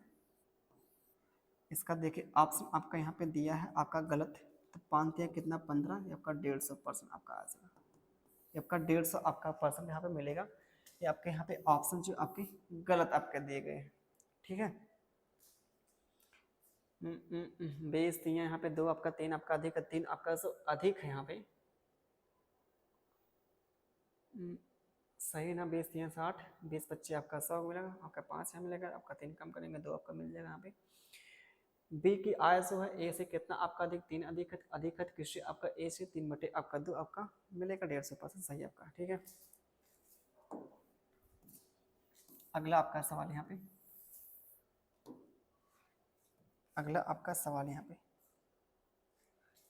इसका देखिए ऑप्शन आपका यहाँ पे दिया है आपका गलत, तो 5 दिया कितना 15, ये आपका 150% आपका आ जाएगा। ये आपका 150 आपका परसेंट यहाँ पे मिलेगा। ये आपके यहाँ पे ऑप्शन जो आपके गलत आपके दिए गए हैं, ठीक है। बेस दिए यहाँ पे 2 आपका 3 आपका अधिक है, 3 आपका जो अधिक है यहाँ पे सही ना। बेस दिए 60, 20 25 आपका 100 मिलेगा, आपका 5 यहाँ मिलेगा, आपका 3 कम करेंगे 2 आपका मिल जाएगा यहाँ पे। बी की आय जो है ए से कितना आपका अधिक 3 अधिक है किससे आपका ए से 3 बटे आपका 2 आपका मिलेगा 150% सही आपका, ठीक है। अगला आपका सवाल यहाँ पे, अगला आपका सवाल यहाँ पे,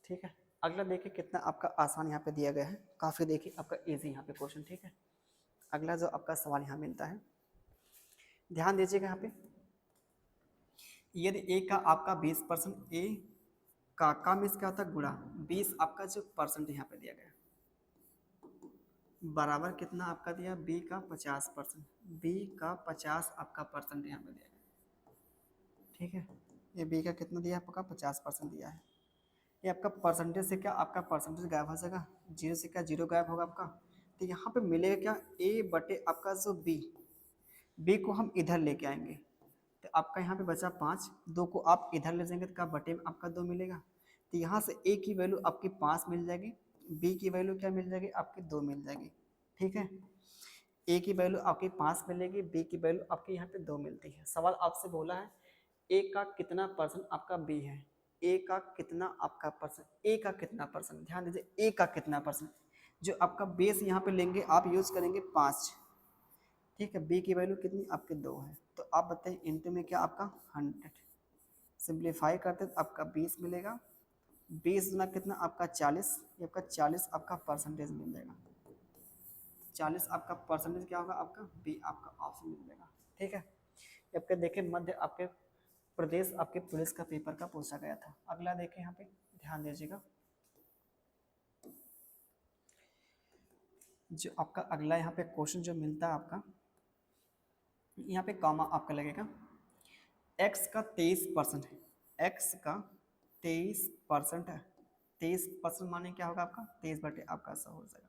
ठीक है। अगला देखिए कितना आपका आसान यहाँ पे दिया गया है, काफ़ी देखिए आपका इजी यहाँ पे क्वेश्चन, ठीक है। अगला जो आपका सवाल यहाँ मिलता है, ध्यान दीजिएगा यहाँ पे, यदि ए का आपका 20% ए का मीन्स क्या होता है गुणा 20 आपका जो परसेंट यहाँ पे दिया गया बराबर कितना आपका दिया बी का 50%, बी का 50 आपका परसेंट यहाँ पे दिया गया, ठीक है। ये बी का कितना दिया आपका 50% दिया है। ये आपका परसेंटेज से क्या आपका परसेंटेज गायब हो जाएगा, जीरो से क्या जीरो गायब होगा आपका। तो यहाँ पे मिलेगा क्या ए बटे आपका जो बी, बी को हम इधर लेके आएंगे तो आपका यहाँ पे बचा 5, 2 को आप इधर ले जाएंगे तो क्या बटे में आपका 2 मिलेगा। तो यहाँ से ए की वैल्यू आपकी 5 मिल जाएगी, बी की वैल्यू क्या मिल जाएगी आपकी 2 मिल जाएगी, ठीक है। ए की वैल्यू आपकी 5 मिलेगी, बी की वैल्यू आपकी यहाँ पे 2 मिलती है। सवाल आपसे बोला है ए का कितना परसेंट आपका बी है, ए का कितना आपका परसेंट, ए का कितना परसेंट, ध्यान दीजिए ए का कितना परसेंट। जो आपका बेस यहाँ पे लेंगे आप यूज करेंगे 5, ठीक है। बी की वैल्यू कितनी आपके 2 है, तो आप बताइए इंटू में क्या आपका 100, सिंप्लीफाई करते तो आपका 20 मिलेगा, 20 गुना कितना आपका 40, ये आपका 40 आपका परसेंटेज मिल जाएगा। 40 आपका परसेंटेज क्या होगा आपका बी आपका ऑप्शन मिल जाएगा, ठीक है। आपके देखे मध्य आपके प्रदेश आपके पुलिस का पेपर का पूछा गया था। अगला देखें यहाँ पे ध्यान दीजिएगा, जो आपका अगला यहाँ पे क्वेश्चन जो मिलता है आपका, यहाँ पे कॉमा आपका लगेगा x का 23% है, x का 23% है, 23% माने क्या होगा आपका 23 बटे आपका 100 हो जाएगा।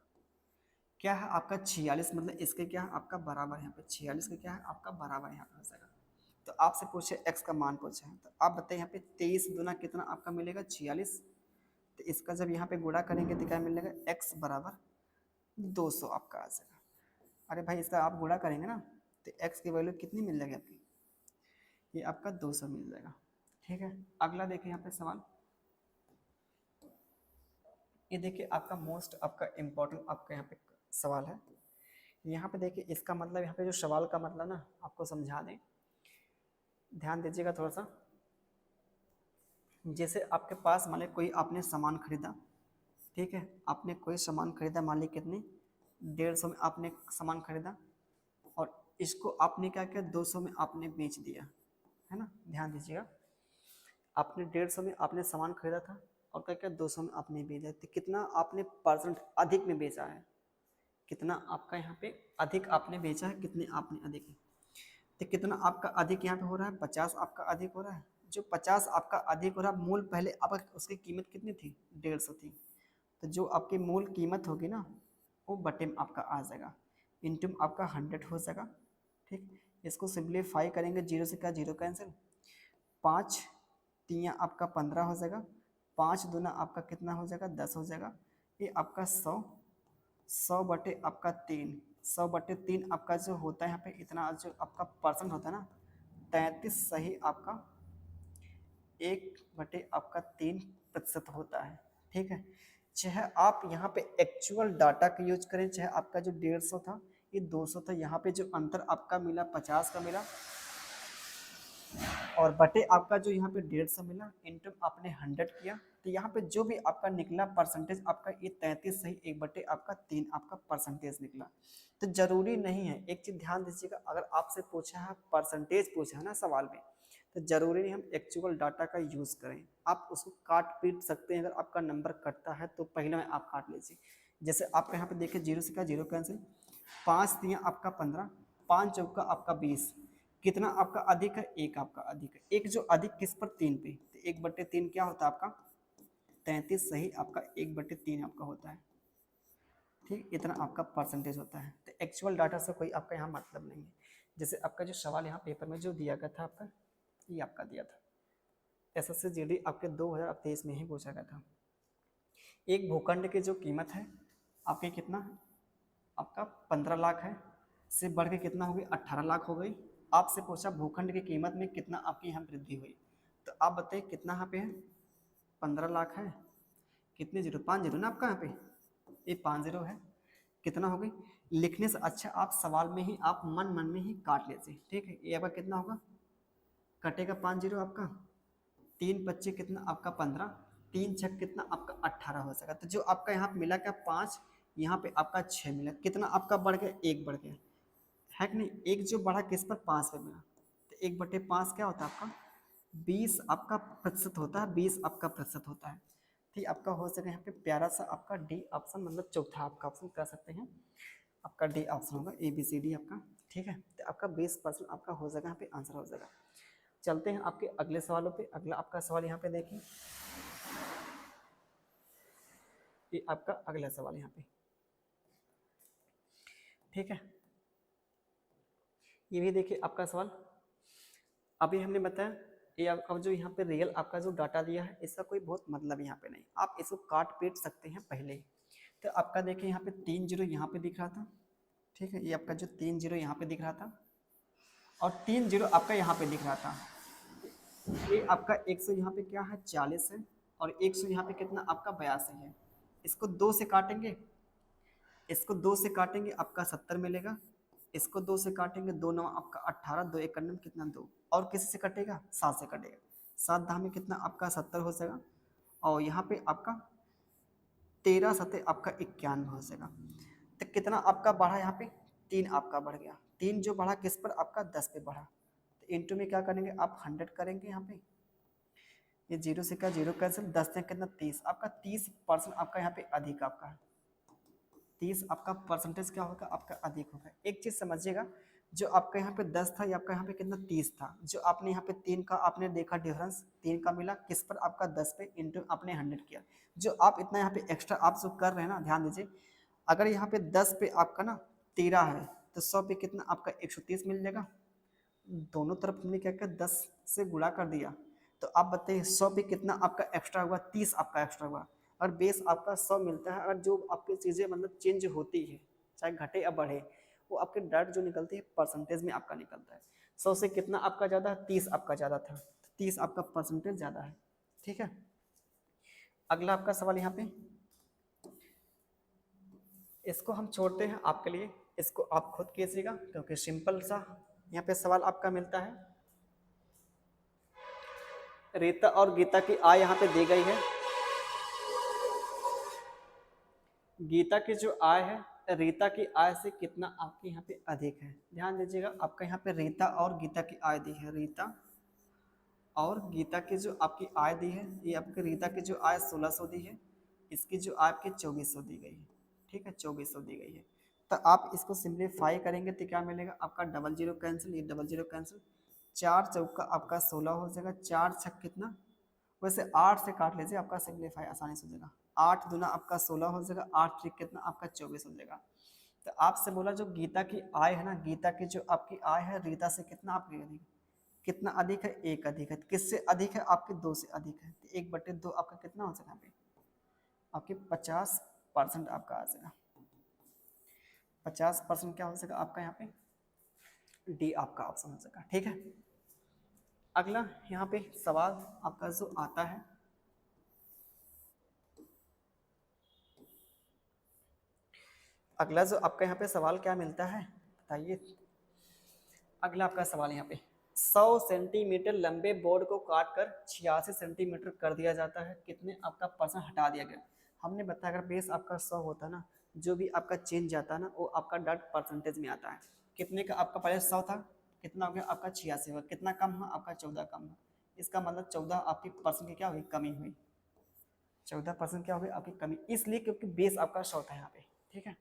क्या है आपका 46, मतलब इसके क्या है आपका बराबर, यहाँ पे 46 का क्या है आपका बराबर यहाँ पे हो जाएगा। तो आपसे पूछे x का मान पूछा है तो आप बताइए यहाँ पे 23 गुना कितना आपका मिलेगा 46, तो इसका जब यहाँ पे गुणा करेंगे तो क्या मिलेगा x बराबर 200 आपका आ जाएगा। अरे भाई इसका आप गुणा करेंगे ना तो x की वैल्यू कितनी मिल जाएगी आपकी, ये आपका 200 मिल जाएगा, ठीक है। अगला देखिए यहाँ पे सवाल, ये देखिए आपका मोस्ट आपका इम्पोर्टेंट आपका यहाँ पे सवाल है। यहाँ पे देखिए इसका मतलब यहाँ पे जो सवाल का मतलब ना आपको समझा दें, ध्यान दीजिएगा थोड़ा सा। जैसे आपके पास मान लीजिए कोई आपने सामान खरीदा, ठीक है, आपने कोई सामान खरीदा मान लीजिए कितने 150 में आपने सामान खरीदा और इसको आपने क्या किया 200 में आपने बेच दिया, है ना। ध्यान दीजिएगा आपने 150 में आपने सामान खरीदा था और क्या क्या 200 में आपने बेचा, तो कितना आपने परसेंट अधिक में बेचा है, कितना आपका यहाँ पे अधिक आपने बेचा है, कितने आपने अधिक, तो कितना आपका अधिक यहाँ पे हो रहा है 50 आपका अधिक हो रहा है। जो 50 आपका अधिक हो रहा है मूल पहले आपका उसकी कीमत कितनी थी 150 थी, तो जो आपकी मूल कीमत होगी ना वो बटे में आपका आ जाएगा, इंटू आपका 100 हो जाएगा, ठीक। इसको सिंप्लीफाई करेंगे, जीरो से क्या जीरो कैंसिल, 5 3 आपका 15 हो जाएगा, 5 दूना आपका कितना हो जाएगा 10 हो जाएगा, ये आपका 100 बटे आपका 3, 100 बटे 3 आपका जो होता है यहाँ पे इतना जो आपका परसेंट होता है ना 33 सही आपका 1 बटे आपका 3% होता है, ठीक है। चाहे आप यहाँ पे एक्चुअल डाटा का यूज करें, चाहे आपका जो 150 था ये 200 था, यहाँ पे जो अंतर आपका मिला 50 का मिला, और बटे आपका जो यहाँ पे 150 मिला इंटू आपने 100 किया, तो यहाँ पे जो भी आपका निकला परसेंटेज आपका ये 33 सही 1 बटे आपका 3 आपका परसेंटेज निकला। तो जरूरी नहीं है, एक चीज ध्यान दीजिएगा, अगर आपसे पूछा है परसेंटेज पूछा है ना सवाल में, तो जरूरी नहीं हम एक्चुअल डाटा का यूज करें, आप उसको काट पीट सकते हैं। अगर आपका नंबर कटता है तो पहले में आप काट लीजिए। जैसे आप यहाँ पे देखिए 0 से का 0 कैंसिल, 5 दिया आपका 15, 5 चौका आपका 20, कितना आपका अधिक है, एक आपका अधिक है, एक जो अधिक किस पर 3 पे, तो 1/3 क्या होता है आपका 33 सही आपका 1/3 आपका होता है। ठीक, इतना आपका परसेंटेज होता है। तो एक्चुअल डाटा से कोई आपका यहाँ मतलब नहीं है। जैसे आपका जो सवाल यहाँ पेपर में जो दिया गया था आपका, ये आपका दिया था एसएससी जीडी आपके 2023 में ही पूछा गया था। एक भूखंड की जो कीमत है आपके कितना, आपका 15 लाख है, से बढ़ के कितना हो गई 18 लाख हो गई। आपसे पूछा भूखंड की कीमत में कितना आपकी यहाँ वृद्धि हुई, तो आप बताइए कितना यहाँ पे है, 15 लाख है, कितने जीरो, 5 जीरो ना आपका यहाँ पे, ये 5 जीरो है, कितना हो गई। लिखने से अच्छा आप सवाल में ही आप मन मन में ही काट लीजिए। ठीक है, ये आपका कितना होगा, कटेगा 5 जीरो आपका, 3 पच्चे कितना आपका 15, 3 छक कितना आपका 18 हो सका। तो जो आपका यहाँ पे मिला क्या 5, यहाँ पे आपका 6 मिला, कितना आपका बढ़ गया, 1 बढ़ गया है कि नहीं। एक जो बढ़ा किस पर 5 पे मिला, तो 1/5 क्या होता है आपका 20 आपका प्रतिशत होता है, 20 आपका प्रतिशत होता है। ठीक, आपका हो सके यहाँ पे प्यारा सा आपका डी ऑप्शन, मतलब चौथा आपका ऑप्शन कह सकते हैं, आपका डी ऑप्शन होगा, ABCD आपका। ठीक है, तो आपका 20% आपका हो जाएगा, यहाँ पे आंसर हो जाएगा। चलते हैं आपके अगले सवालों पे। अगला आपका सवाल यहाँ पे देखिए, ये आपका अगला सवाल यहाँ पे। ठीक है, ये भी देखिए आपका सवाल, अभी हमने बताया ये आपका जो यहाँ पे रियल आपका जो डाटा दिया है इसका कोई बहुत मतलब यहाँ पे नहीं, आप इसको काट पीट सकते हैं पहले ही। तो आपका देखिए यहाँ पे 3 जीरो यहाँ पे दिख रहा था। ठीक है, ये आपका जो 3 जीरो यहाँ पे दिख रहा था और 3 जीरो आपका यहाँ पे दिख रहा था। ये आपका 100 यहाँ पे क्या है 40 है, और 100 यहाँ पे कितना आपका 82 है। इसको 2 से काटेंगे, इसको 2 से काटेंगे आपका 70 मिलेगा, इसको 2 से काटेंगे 2 9 आपका 18, 2 1 में कितना 2, और किसी से कटेगा 7 से कटेगा, 7 10 में कितना आपका 70 हो जाएगा, और यहाँ पे आपका 13 सतह आपका 91 हो जाएगा। तो कितना आपका बढ़ा यहाँ पे 3 आपका बढ़ गया, 3 जो बढ़ा किस पर आपका 10 पे बढ़ा, तो इंटू में क्या करेंगे आप 100 करेंगे यहाँ पे, ये 0 से का 0 कैंसिल, 10 से कितना 30, आपका 30% आपका यहाँ पे अधिक आपका है, 30 आपका परसेंटेज क्या होगा आपका अधिक होगा। एक चीज समझिएगा, जो आपका यहाँ पे 10 था, ये आपका यहाँ पे कितना 30 था, जो आपने यहाँ पे 3 का आपने देखा डिफरेंस, 3 का मिला किस पर आपका 10 पे, इंटू आपने 100 किया। जो आप इतना यहाँ पे एक्स्ट्रा आप जो कर रहे हैं ना, ध्यान दीजिए, अगर यहाँ पे 10 पे आपका ना 13 है, तो 100 पे कितना आपका 130 मिल जाएगा। दोनों तरफ हमने क्या किया 10 से गुणा कर दिया, तो आप बताइए 100 पे कितना आपका एक्स्ट्रा हुआ, 30 आपका एक्स्ट्रा हुआ। और बेस आपका 100 मिलता है, अगर जो आपकी चीज़ें मतलब चेंज होती है चाहे घटे या बढ़े, वो आपके डायरेक्ट जो निकलती है परसेंटेज में आपका निकलता है। 100 से कितना आपका ज़्यादा है, 30 आपका ज़्यादा था, 30 आपका परसेंटेज ज़्यादा है। ठीक है, अगला आपका सवाल यहाँ पे, इसको हम छोड़ते हैं आपके लिए, इसको आप खुद कीजिएगा क्योंकि सिंपल सा यहाँ पे सवाल आपका मिलता है। रीता और गीता की आय यहाँ पे दी गई है, गीता की जो आय है रीता की आय से कितना आपके यहाँ पे अधिक है। ध्यान दीजिएगा, आपका यहाँ पे रीता और गीता की आय दी है, रीता और गीता की जो आपकी आय दी है, ये आपकी रीता की जो आय 1600 दी है, इसकी जो आपकी 2400 दी गई है। ठीक है, 2400 दी गई है। तो आप इसको सिंप्लीफाई करेंगे तो क्या मिलेगा आपका, डबल जीरो कैंसिल, ये डबल जीरो कैंसिल, 4 चौका आपका 16 हो जाएगा, 4 छक कितना, वैसे 8 से काट लीजिए आपका सिंप्लीफाई आसानी से हो जाएगा, 8 दूना आपका 16 हो जाएगा, 8 ट्रिक कितना आपका 24 हो जाएगा। तो आपसे बोला जो गीता की आय है ना, गीता की जो आपकी आय है रीता से कितना आपकी अधिक, कितना अधिक है, एक अधिक है, किससे अधिक है आपके 2 से अधिक है, तो 1/2 आपका कितना हो जाएगा पे आपके 50% आपका आ जाएगा, 50% क्या हो जाएगा आपका यहाँ पे, डी आपका ऑप्शन हो जाएगा। ठीक है, अगला यहाँ पे सवाल आपका जो आता है, अगला जो आपका यहाँ पे सवाल क्या मिलता है बताइए। अगला आपका सवाल यहाँ पे 100 सेंटीमीटर लंबे बोर्ड को काट कर 86 सेंटीमीटर कर दिया जाता है, कितने आपका परसेंट हटा दिया गया। हमने बताया अगर बेस आपका 100 होता ना, जो भी आपका चेंज जाता है ना वो आपका डॉट परसेंटेज में आता है। कितने का आपका पहले 100 था, कितना हो गया आपका 86 हुआ, कितना कम हुआ आपका 14 कम हुआ। इसका मतलब 14 आपकी परसेंट की क्या हुई, कमी हुई। 14% क्या होगी आपकी कमी, इसलिए क्योंकि बेस आपका 100 था यहाँ पे। ठीक है,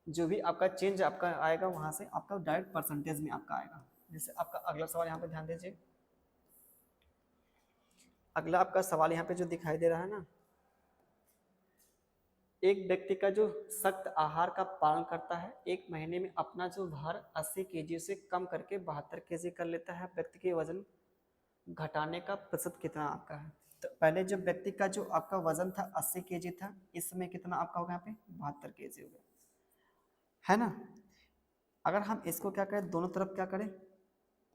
जो भी आपका चेंज आपका आएगा वहां से आपका डायरेक्ट परसेंटेज में आपका आएगा। जैसे आपका अगला सवाल यहाँ पे ध्यान दीजिए। अगला आपका सवाल यहाँ पे जो दिखाई दे रहा है ना, एक व्यक्ति का जो सख्त आहार का पालन करता है, एक महीने में अपना जो भार 80 केजी से कम करके 72 केजी कर लेता है, व्यक्ति के वजन घटाने का प्रतिशत कितना आपका है। तो पहले जो व्यक्ति का जो आपका वजन था 80 केजी था, इस समय कितना आपका होगा यहाँ पे 72 केजी हो गया, है ना। अगर हम इसको क्या करें, दोनों तरफ क्या करें,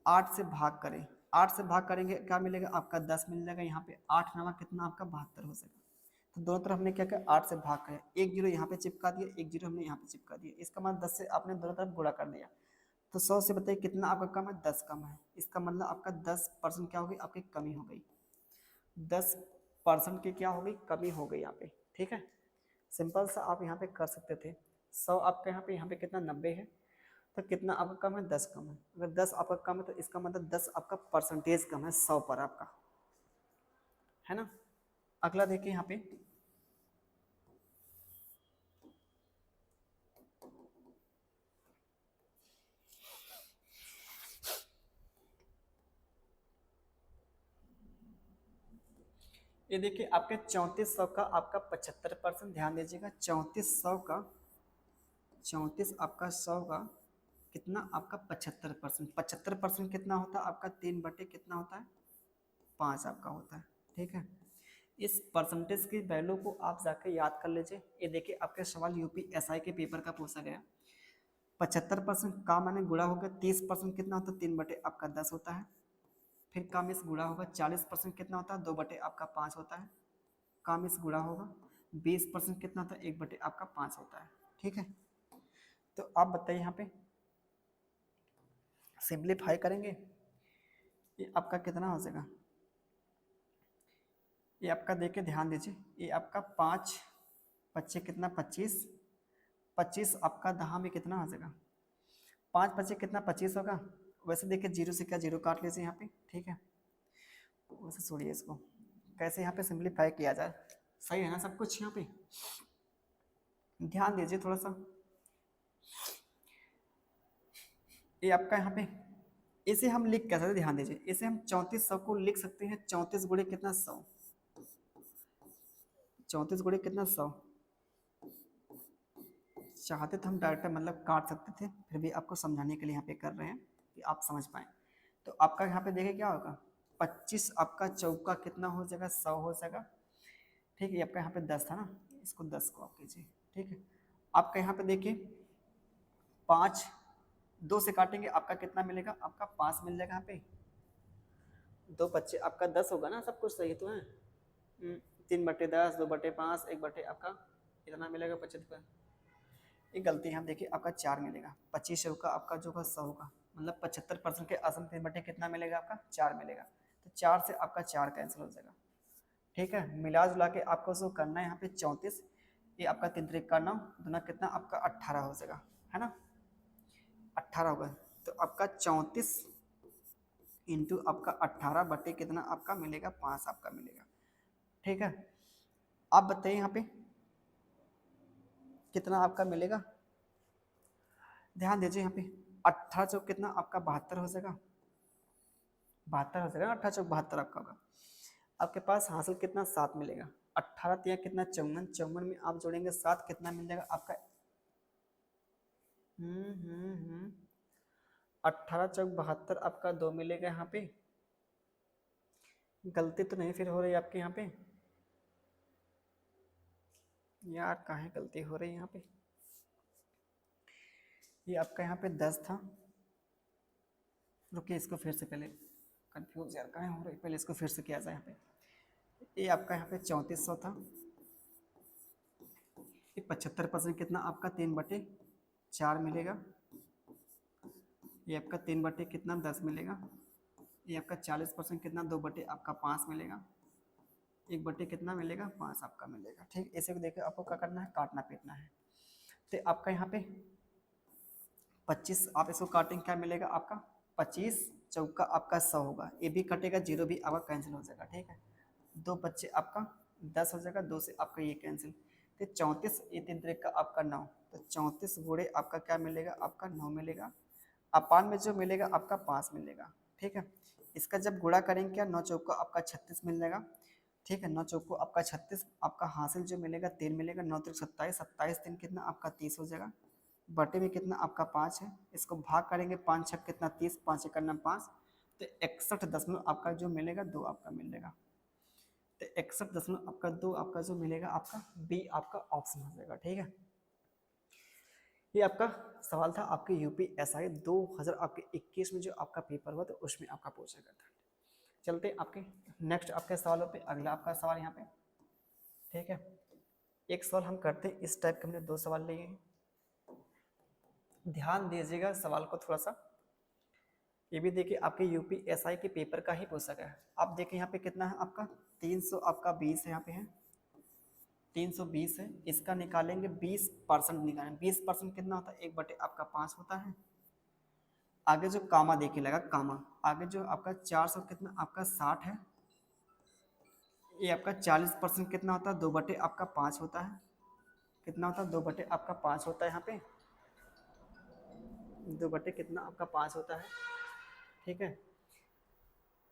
8 से भाग करें। 8 से भाग करेंगे क्या मिलेगा आपका 10 मिल जाएगा, यहाँ पे 8 नवा कितना आपका 72 हो जाएगा। तो दोनों तरफ हमने क्या किया 8 से भाग करें, एक जीरो यहाँ पे चिपका दिया, एक जीरो हमने यहाँ पे चिपका दिया, इसका मतलब 10 से आपने दोनों तरफ गुणा कर दिया। तो 100 से बताइए कितना आपका कम है, 10 कम है। इसका मतलब आपका 10% क्या होगी आपकी कमी हो गई, 10% की क्या हो गई कमी हो गई यहाँ पे। ठीक है, सिंपल सा आप यहाँ पे कर सकते थे। 100 आपका यहाँ पे कितना 90 है, तो कितना आपका कम है 10 कम है। अगर 10 आपका कम है तो इसका मतलब 10 आपका परसेंटेज कम है 100 पर आपका, है ना। अगला देखिए यहाँ पे, ये देखिए आपके 3400 का आपका 75%, ध्यान दीजिएगा 3400 का 34 आपका 100 का कितना आपका 75%। 75% कितना होता है आपका 3 बटे कितना होता है 5 आपका होता है। ठीक है, इस परसेंटेज की वैल्यू को आप जाकर याद कर लीजिए। ये देखिए आपके सवाल यूपीएसआई के पेपर का पूछा गया। 75% का माने गुणा होगा 30% कितना होता है 3 बटे आपका 10 होता है। फिर काम इस गुणा होगा 40% कितना होता है 2 बटे आपका 5 होता है। काम इस गुणा होगा 20% कितना होता है 1 बटे आपका 5 होता है। ठीक है, तो आप बताइए यहाँ पे सिंप्लीफाई करेंगे ये आपका कितना हो जाएगा। ये आपका देखिए ध्यान दीजिए, ये आपका 5 पच्चे कितना 25, 25 आपका दहा में कितना हो जाएगा 5 पच्चे कितना 25 होगा। वैसे देखिए जीरो से क्या जीरो काट लीजिए यहाँ पे। ठीक है, वैसे छोड़िए इसको, कैसे यहाँ पे सिंप्लीफाई किया जाए, सही है ना सब कुछ। यहाँ पे ध्यान दीजिए थोड़ा सा, ये आपका यहाँ पे इसे हम लिख कैसे, ध्यान दीजिए इसे हम 3400 को लिख सकते हैं 34 गुणे कितना 100, 34 गुणे कितना 100। चाहते तो हम डायरेक्ट मतलब काट सकते थे, फिर भी आपको समझाने के लिए यहाँ पे कर रहे हैं कि आप समझ पाए। तो आपका यहाँ पे देखिए क्या होगा 25 आपका चौका कितना हो जाएगा 100 हो जाएगा। ठीक है, आपका यहाँ पे 10 था ना, इसको 10 को आप कीजिए। ठीक है, आपका यहाँ पे देखिए 5 2 से काटेंगे आपका कितना मिलेगा आपका 5 मिल जाएगा। यहाँ पे 2 बच्चे आपका 10 होगा ना, सब कुछ सही तो है। 3 बटे 10 2 बटे 5 1 बटे आपका कितना मिलेगा 75। एक गलती यहाँ देखिए आपका 4 मिलेगा, 25 का आपका जो होगा 100 का मतलब 75% के आसन 3 बटे कितना मिलेगा आपका 4 मिलेगा। तो 4 से आपका 4 कैंसिल हो जाएगा। ठीक है, मिला जुला के आपको जो करना है यहाँ पे 34, ये आपका 3 3 का 9 दुना कितना आपका 18 हो जाएगा, है ना 18 होगा। तो आपका 34 इंटू आपका 18 बटे कितना आपका मिलेगा 5 आपका मिलेगा। ठीक है, आप बताइए यहाँ पे कितना आपका मिलेगा। ध्यान दीजिए यहाँ पे 18 चौक कितना आपका 72 हो जाएगा, 72 हो जाएगा 18 चौक 72 आपका होगा। आपके पास हासिल कितना 7 मिलेगा, 18 तिया कितना 54, 54 में आप जोड़ेंगे 7 कितना मिल जाएगा आपका 18 चौक 72 आपका 2 मिलेगा। यहाँ पे गलती तो नहीं फिर हो रही आपके यहाँ पे, यार कहाँ गलती हो रही है यहाँ पे। ये आपका यहाँ पे 10 था, रुकिए इसको फिर से पहले कंफ्यूज यार कहाँ हो रही, पहले इसको फिर से किया जाए। यहाँ पे ये आपका यहाँ पे 3400 था, ये 75% कितना आपका 3/4 मिलेगा। ये आपका 3/, कितना 10 मिलेगा। ये आपका 40% कितना 2/, आपका 5 मिलेगा। 1/, कितना मिलेगा 5 आपका मिलेगा। ठीक, ऐसे को देखिए आपको क्या करना है, काटना पीटना है। तो आपका यहाँ पे 25, आप इसको काटेंगे क्या मिलेगा आपका 25 चौका आपका 100 होगा। ये भी कटेगा, जीरो भी आपका कैंसिल हो जाएगा। ठीक है, 2 बच्चे आपका 10 हो जाएगा, 2 से आपका ये कैंसिल। तो 34, ये 3 3 का आपका 9, तो 34 गुणे आपका क्या मिलेगा आपका 9 मिलेगा। अपान में जो मिलेगा आपका 5 मिलेगा। ठीक है, इसका जब गुणा करेंगे क्या 9 चौका आपका 36 मिल जाएगा। ठीक है, 9 चौको आपका 36, आपका हासिल जो मिलेगा 3 मिलेगा। 9 3 27, 27 3 कितना आपका 30 हो जाएगा। बटे में कितना आपका 5 है, इसको भाग करेंगे 5 6 कितना 30, 5 1 करना 5, तो 61 आपका जो मिलेगा 2 आपका मिलेगा। तो 61 आपका 2 आपका जो मिलेगा आपका बी आपका ऑप्शन हो जाएगा। ठीक है, ये आपका सवाल था आपके यूपीएसआई 2021 में जो आपका पेपर हुआ तो उसमें आपका पूछा गया था। चलते आपके नेक्स्ट आपके सवालों पे। अगला आपका सवाल यहाँ पे, ठीक है, एक सवाल हम करते हैं इस टाइप के, हमने 2 सवाल लिए हैं, ध्यान दीजिएगा सवाल को थोड़ा सा। ये भी देखिए आपके यूपीएसआई के पेपर का ही पूछा गया है। आप देखिए यहाँ पे कितना है आपका 300 आपका 20 है, यहाँ पे है 320 है, इसका निकालेंगे 20% निकालेंगे। 20% कितना होता है 1/, आपका 5 होता है। आगे जो कामा देखिए लगा, कामा आगे जो आपका 400 कितना आपका 60 है। ये आपका 40% कितना होता है 2/, आपका 5 होता है। कितना होता है 2/, आपका 5 होता है। यहाँ पे 2/, कितना आपका 5 होता है। ठीक है,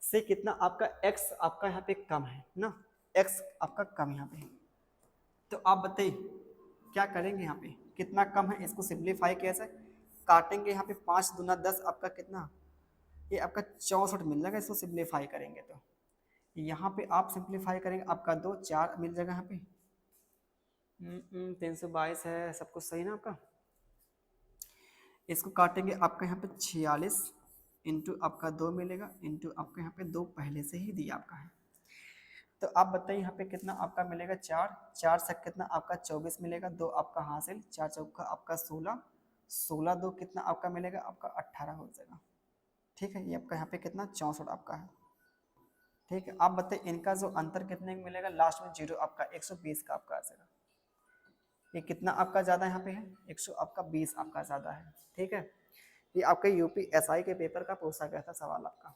से कितना आपका x आपका यहाँ पे कम है ना, x आपका कम यहाँ पे। तो आप बताइए क्या करेंगे, यहाँ पे कितना कम है, इसको सिंप्लीफाई कैसे काटेंगे। यहाँ पे 5 दूना 10 आपका कितना, ये आपका 64 मिल जाएगा। इसको सिंप्लीफाई करेंगे तो यहाँ पे आप सिंप्लीफाई करेंगे आपका 2 4 मिल जाएगा। यहाँ पे 322 है, सब कुछ सही ना आपका। इसको काटेंगे आपका यहाँ पे 46 इंटू आपका 2 मिलेगा, इंटू आपका यहाँ पे 2 पहले से ही दिया आपका है। तो आप बताइए यहाँ पे कितना आपका मिलेगा 4 4 से कितना आपका 24 मिलेगा, 2 आपका हासिल, 4 चौका आपका 16, 16 2 कितना आपका मिलेगा आपका 18 हो जाएगा। ठीक है, ये आपका यहाँ पे कितना 64 आपका है। ठीक है, आप बताइए इनका जो अंतर कितने मिलेगा, लास्ट में 0 आपका 120 का आपका आ जाएगा। ये कितना आपका ज़्यादा यहाँ पे है 100 आपका 20 आपका ज़्यादा है। ठीक है, ये आपके यूपीएसआई के पेपर का पूछा गया था सवाल आपका।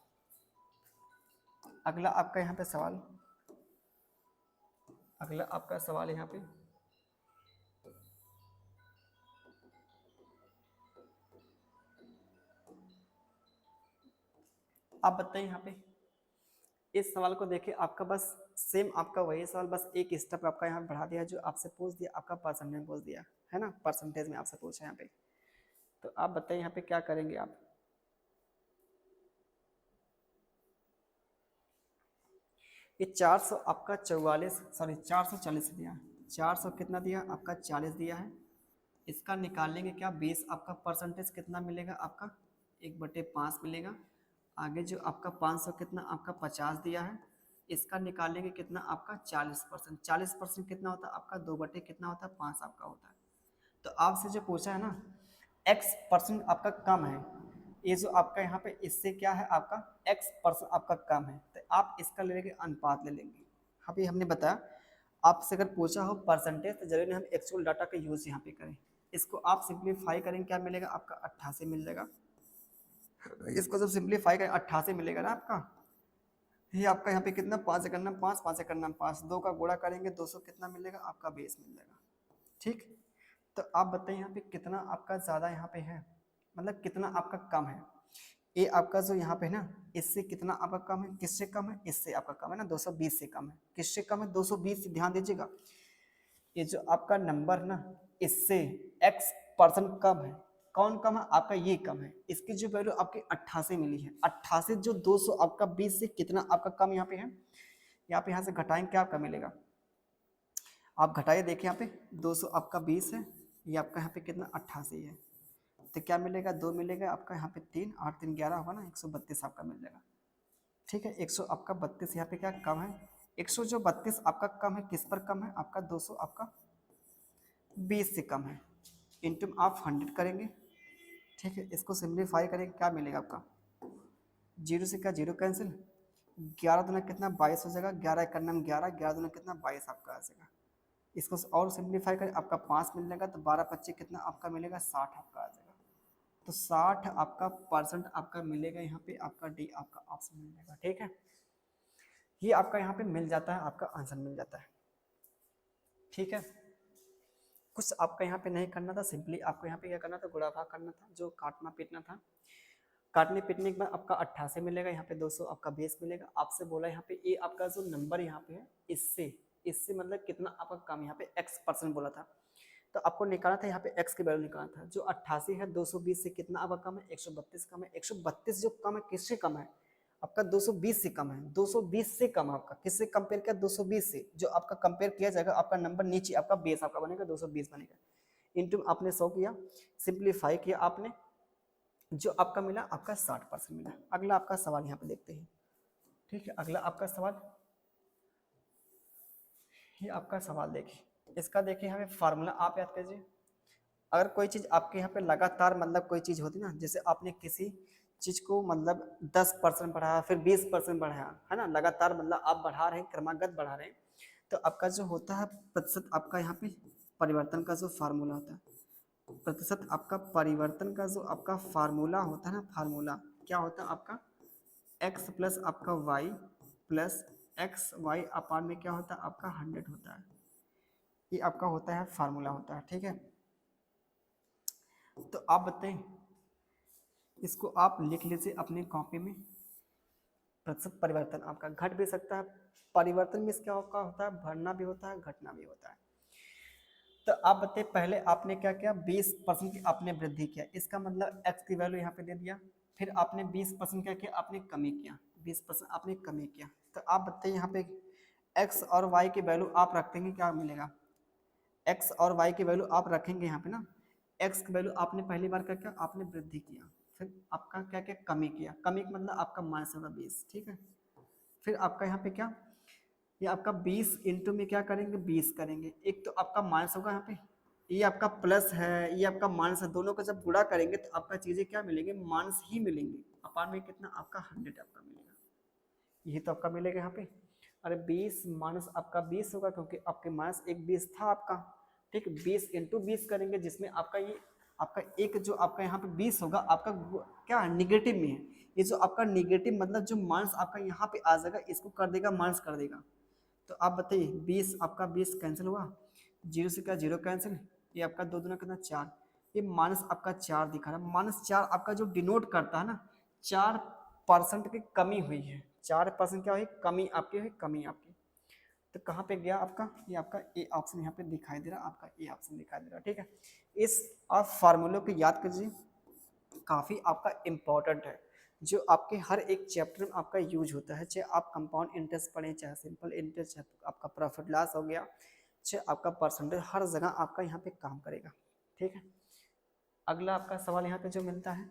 अगला आपका यहाँ पे सवाल, अगला आपका सवाल यहाँ पे, आप बताइए यहाँ पे इस सवाल को देखिए, आपका बस सेम आपका वही सवाल, बस एक स्टेप आपका यहाँ बढ़ा दिया, जो आपसे पूछ दिया आपका परसेंटेज पूछ दिया है ना, परसेंटेज में आपसे पूछा यहाँ पे। तो आप बताइए यहाँ पे क्या करेंगे आप। ये 400 आपका 44, सॉरी 440 दिया, 400 कितना दिया आपका 40 दिया है। इसका निकालेंगे क्या 20, आपका परसेंटेज कितना मिलेगा आपका 1/5 मिलेगा। आगे जो आपका 500 कितना आपका 50 दिया है, इसका निकालेंगे कितना आपका 40%। 40% कितना होता है आपका 2/, कितना होता है 5 आपका होता है। तो आपसे जो पूछा है ना x% आपका कम है, ये जो आपका यहाँ पे इससे क्या है आपका x% आपका कम है, तो आप इसका ले लेंगे अनुपात ले लेंगे। अभी हमने बताया आपसे अगर पूछा हो परसेंटेज तो जरूरी हम एक्चुअल डाटा का यूज यहाँ पे करें। इसको आप सिंप्लीफाई करेंगे क्या मिलेगा आपका 88 मिल जाएगा। इसको जब सिंप्लीफाई करें 88 मिलेगा ना आपका, ये आपका यहाँ पे कितना 5 से करना 5, 5 से करना 5, 2 का गुणा करेंगे 200 कितना मिलेगा आपका 20 मिल जाएगा। ठीक, तो आप बताइए यहाँ पे कितना आपका ज़्यादा यहाँ पे है, मतलब कितना आपका कम है। ये आपका जो यहाँ पे है ना, इससे कितना आपका कम है, किससे कम है, इससे आपका कम है ना 220 से कम है। किससे कम है 220 से, ध्यान दीजिएगा ये जो आपका नंबर ना इससे x% कम है। कौन कम है आपका, ये कम है। इसकी जो वैल्यू आपकी 88 मिली है, 88 जो 200 आपका 20 से कितना आपका कम यहाँ पे है। यहाँ पे यहाँ से घटाएंगे क्या आपका मिलेगा, आप घटाइए देखिए यहाँ पे 200 आपका 20 है, ये आपका यहाँ पे कितना 88 है, तो क्या मिलेगा 2 मिलेगा आपका यहाँ पे 3 8 3 11 होगा ना 132 आपका मिल जाएगा। ठीक है, 100 आपका 32 यहाँ पे क्या कम है, 100 जो 32 आपका कम है किस पर कम है आपका 200 आपका 20 से कम है, इंटू आप 100 करेंगे, ठीक है। इसको सिंप्लीफाई करेंगे, क्या मिलेगा आपका, जीरो से क्या जीरो कैंसिल, 11 दूना कितना 22 हो जाएगा, 11 एक करना 11, 11 दूना कितना 22 आपका आ जाएगा। इसको और सिंप्लीफाई करें, आपका 5 मिलेगा, तो 12 25 कितना आपका मिलेगा 60 आपका आ जाएगा। तो 60 आपका परसेंट आपका मिलेगा यहाँ पे, आपका डी आपका ऑप्शन मिल जाएगा, ठीक है। ये आपका यहाँ पे मिल जाता है, आपका आंसर मिल जाता है, ठीक है। कुछ आपका यहाँ पे नहीं करना था, सिंपली आपको यहाँ पे क्या करना था, गुणा भाग करना था, जो काटना पीटना था। काटने पीटने के बाद आपका 88 मिलेगा, यहाँ पे 200 आपका बेस मिलेगा। आपसे बोला यहाँ पे ये आपका जो नंबर यहाँ पे है, इससे इससे मतलब कितना आपका कम, यहाँ पे x% बोला था, तो आपको निकालना था यहाँ पे x की वैल्यू निकालना था। जो 88 है 220 से कितना आपका कम है, 132 कम है। 132 जो कम है किससे कम है, आपका 220 से कम है। 220 से कम आपका किससे कंपेयर किया, 220 से। जो आपका कंपेयर किया जाएगा, आपका नंबर नीचे आपका बेस आपका बनेगा 220 बनेगा, इंटू आपने 100 किया, सिंप्लीफाई किया आपने, जो आपका मिला आपका 60% मिला। अगला आपका सवाल यहाँ पे देखते हैं, ठीक है। अगला आपका सवाल, ये आपका सवाल देखिए, इसका देखिए हमें फार्मूला आप याद कीजिए। अगर कोई चीज़ आपके यहाँ पे लगातार मतलब कोई चीज़ होती ना, जैसे आपने किसी चीज़ को मतलब 10% बढ़ाया, फिर 20% बढ़ाया, है ना, लगातार मतलब आप बढ़ा रहे हैं, क्रमागत बढ़ा रहे हैं, तो आपका जो होता है प्रतिशत आपका यहाँ पे परिवर्तन का जो फार्मूला होता है, प्रतिशत आपका परिवर्तन का जो आपका फार्मूला होता है ना, फार्मूला क्या होता है आपका, x प्लस आपका y प्लस एक्स वाई अपान में क्या होता है आपका 100 होता है। ये आपका होता है फार्मूला होता है, ठीक है। तो आप बताएं, इसको आप लिख लीजिए अपनी कॉपी में। प्रतिशत परिवर्तन आपका घट भी सकता है, परिवर्तन में क्या होता है, बढ़ना भी होता है, घटना भी होता है। तो आप बताइए, पहले आपने क्या किया, 20% की आपने वृद्धि किया, इसका मतलब x की वैल्यू यहाँ पे दे दिया। फिर आपने 20% क्या किया, आपने कमी किया, 20% आपने कमी किया। तो आप बताइए यहाँ पे x और y की वैल्यू आप रख देंगे, क्या मिलेगा, x और y की वैल्यू आप रखेंगे यहाँ पे ना। x की वैल्यू आपने पहली बार क्या किया, आपने वृद्धि किया, फिर आपका क्या क्या कमी किया, कमी का मतलब आपका माइनस होगा 20, ठीक है। फिर आपका यहाँ पे क्या, ये आपका 20 इंटू में क्या करेंगे 20 करेंगे, एक तो आपका माइनस होगा यहाँ पे, ये आपका प्लस है, ये आपका माइनस है, दोनों का जब गुणा करेंगे तो आपका चीजें क्या मिलेंगे, माइनस ही मिलेंगे। अपान में कितना आपका 100 आपका मिलेगा, यही तो आपका मिलेगा यहाँ पे। अरे 20 माइनस आपका 20 होगा, क्योंकि आपके माइनस एक 20 था आपका, ठीक। 20 इंटू 20 करेंगे, जिसमें आपका ये आपका एक जो आपका यहाँ पे 20 होगा आपका क्या निगेटिव में है, ये जो आपका निगेटिव मतलब जो माइनस आपका यहाँ पे आ जाएगा, इसको कर देगा माइनस कर देगा। तो आप बताइए 20 आपका 20 कैंसिल हुआ, जीरो से क्या जीरो कैंसिल, ये आपका दो दूना कितना 4, ये माइनस आपका 4 दिखा रहा है। माइनस 4 आपका जो डिनोट करता है ना, 4% की कमी हुई है, 4% क्या हुई, कमी आपकी हुई, कमी आपकी। तो कहाँ पे गया आपका, ये आपका ए ऑप्शन यहाँ पे दिखाई दे रहा, आपका ए ऑप्शन दिखाई दे रहा, ठीक है। इस आप फार्मूले को याद कीजिए, काफ़ी आपका इम्पोर्टेंट है, जो आपके हर एक चैप्टर में आपका यूज होता है, चाहे आप कंपाउंड इंटरेस्ट पढ़ें, चाहे सिंपल इंटरेस्ट, चाहे आपका प्रॉफिट लॉस हो गया, चाहे आपका परसेंटेज, हर जगह आपका यहाँ पे काम करेगा, ठीक है। अगला आपका सवाल यहाँ पे जो मिलता है,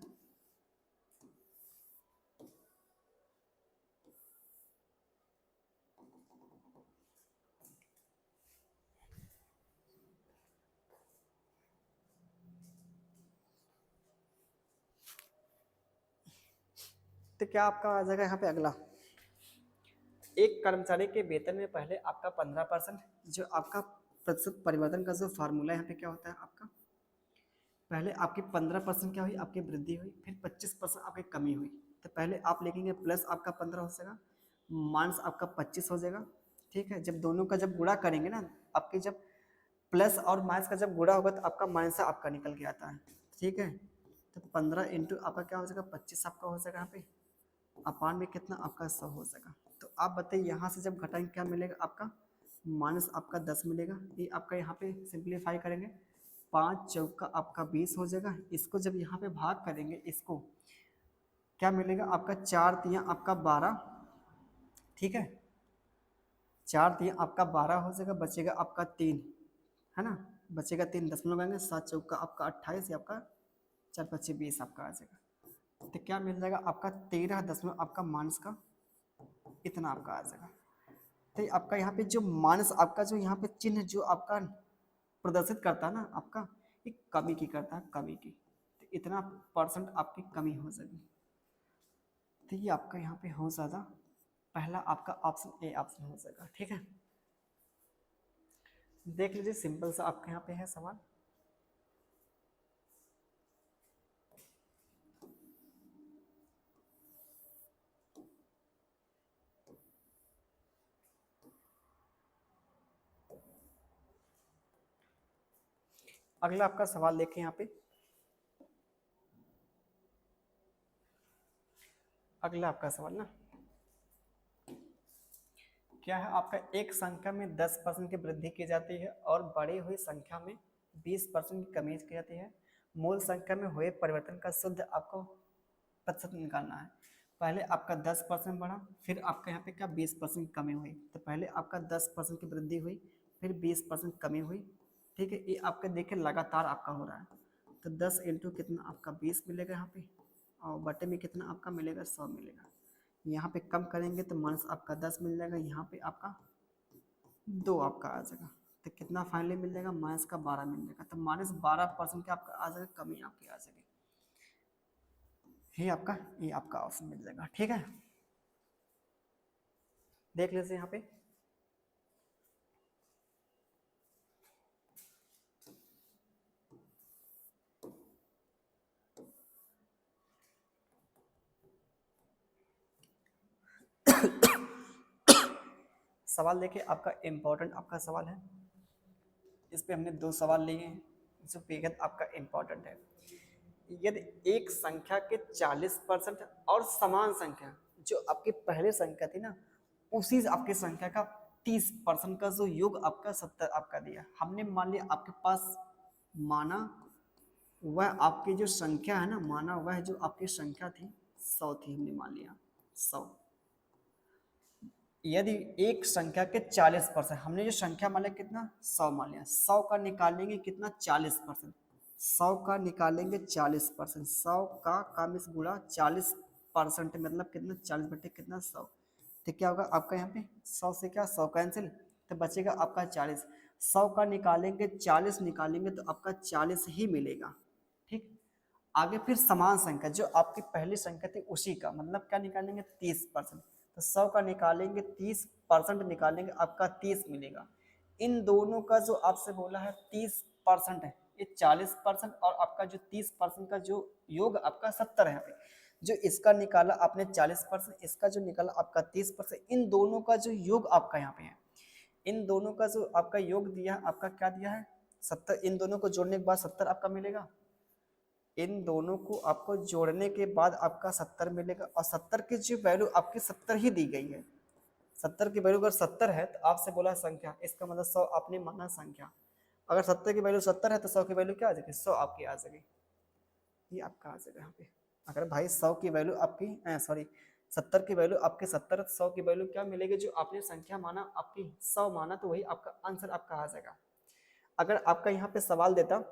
तो क्या आपका आ जाएगा यहाँ पे अगला, एक कर्मचारी के वेतन में पहले आपका 15%, जो आपका प्रतिशत परिवर्तन का जो फार्मूला यहाँ पे क्या होता है आपका, पहले आपकी 15% क्या हुई, आपकी वृद्धि हुई, फिर 25% आपकी कमी हुई। तो पहले आप लिखेंगे प्लस आपका 15 हो जाएगा, माइनस आपका 25 हो जाएगा, ठीक है। जब दोनों का जब गुणा करेंगे ना, आपके जब प्लस और माइनस का जब गुणा होगा तो आपका माइनस आपका निकल के आता है, ठीक है। तो 15 इंटू आपका क्या हो जाएगा 25 आपका हो जाएगा यहाँ पे, अपान में कितना आपका 100 हो जाएगा। तो आप बताइए यहाँ से जब घटाएंगे क्या मिलेगा आपका, माइनस आपका 10 मिलेगा। ये आपका यहाँ पे सिंप्लीफाई करेंगे, 5 चौका आपका 20 हो जाएगा। इसको जब यहाँ पे भाग करेंगे, इसको क्या मिलेगा आपका, 4 तिया आपका 12, ठीक है। 4 तिया आपका 12 हो जाएगा, बचेगा आपका 3, है ना, बचेगा 3, दशमलव आएंगे, 7 चौका आपका 28, आपका 4 25 20 आपका आ जाएगा। तो क्या मिल जाएगा आपका 13 दशमलव आपका माइनस का इतना आपका आ जाएगा। तो आपका यहाँ पे जो माइनस आपका जो यहाँ पे चिन्ह जो आपका प्रदर्शित करता है ना आपका, एक कमी की करता है, कमी की, तो इतना परसेंट आपकी कमी हो जाएगी। तो ये आपका यहाँ पे हो ज़्यादा, पहला आपका ऑप्शन ए ऑप्शन हो जाएगा। ठीक है, देख लीजिए सिंपल सा आपके यहाँ पे है सवाल। अगला आपका सवाल देखें यहाँ पे, अगला आपका सवाल ना क्या है आपका, एक संख्या में 10% की वृद्धि की जाती है और बढ़ी हुई संख्या में 20% की कमी की जाती है। मूल संख्या में हुए परिवर्तन का शुद्ध आपको प्रतिशत निकालना है। पहले आपका 10% बढ़ा, फिर आपका यहाँ पे क्या 20% की कमी हुई। तो पहले आपका 10% की वृद्धि हुई, फिर 20% कमी हुई। ठीक है, ये आपका देखिए लगातार आपका हो रहा है। तो 10 इंटू कितना आपका 20 मिलेगा यहाँ पे, और बटे में कितना आपका मिलेगा 100 मिलेगा। यहाँ पे कम करेंगे तो माइनस आपका 10 मिल जाएगा, यहाँ पे आपका 2 आपका आ जाएगा। तो कितना फाइनली मिल जाएगा, माइनस का 12 मिल जाएगा। तो -12% का आपका आ जाएगा, कमी आपकी आ जाएगी। ये आपका ऑप्शन मिल जाएगा। ठीक है, देख लीजिए यहाँ पे सवाल देखिए, आपका इम्पोर्टेंट आपका सवाल है। इस पे हमने 2 सवाल लिए हैं जो बेहद आपका इम्पोर्टेंट है। यदि एक संख्या के 40% और समान संख्या जो आपकी पहले संख्या थी ना, उसी आपकी संख्या का 30% का जो योग आपका 70 आपका दिया, हमने मान लिया आपके पास, माना वह आपकी जो संख्या है ना, माना वह जो आपकी संख्या थी 100 थी, हमने मान लिया 100। यदि एक संख्या के 40%, हमने जो संख्या मान लिया कितना 100 मान लिया, 100 का निकालेंगे कितना 40%, 100 का निकालेंगे 40%, 100 का काम इस गुणा 40% मतलब कितना 40 बटे कितना 100। तो क्या होगा आपका यहाँ पे 100 से क्या 100 कैंसिल, तो बचेगा आपका 40। 100 का निकालेंगे 40 निकालेंगे तो आपका 40 ही मिलेगा। ठीक, आगे फिर समान संख्या जो आपकी पहली संख्या थी उसी का मतलब क्या निकालेंगे 30%। तो 100 का निकालेंगे 30% निकालेंगे आपका 30 मिलेगा। इन दोनों का जो आपसे बोला है 30% है, ये 40% और आपका जो 30% का जो योग आपका 70 है। यहाँ पे जो इसका निकाला आपने 40%, इसका जो निकाला आपका 30%, इन दोनों का जो योग आपका यहाँ पे है, इन दोनों का जो आपका योग दिया है आपका क्या दिया है 70। इन दोनों को जोड़ने के बाद 70 आपका मिलेगा, इन दोनों को आपको जोड़ने के बाद आपका 70 मिलेगा। और 70 की जो वैल्यू आपकी 70 ही दी गई है, 70 की वैल्यू अगर 70 है तो आपसे बोला संख्या, इसका मतलब 100 आपने माना संख्या। अगर 70 की वैल्यू 70 है तो 100 की वैल्यू क्या आ जाएगी 100 आपकी आ जाएगी। ये आपका आ जाएगा यहाँ पे। अगर भाई 100 की वैल्यू आपकी सॉरी 70 की वैल्यू आपके 70, 100 की वैल्यू क्या मिलेगी जो आपने संख्या माना आपकी 100 माना, तो वही आपका आंसर आपका आ जाएगा। अगर आपका यहाँ पे सवाल देता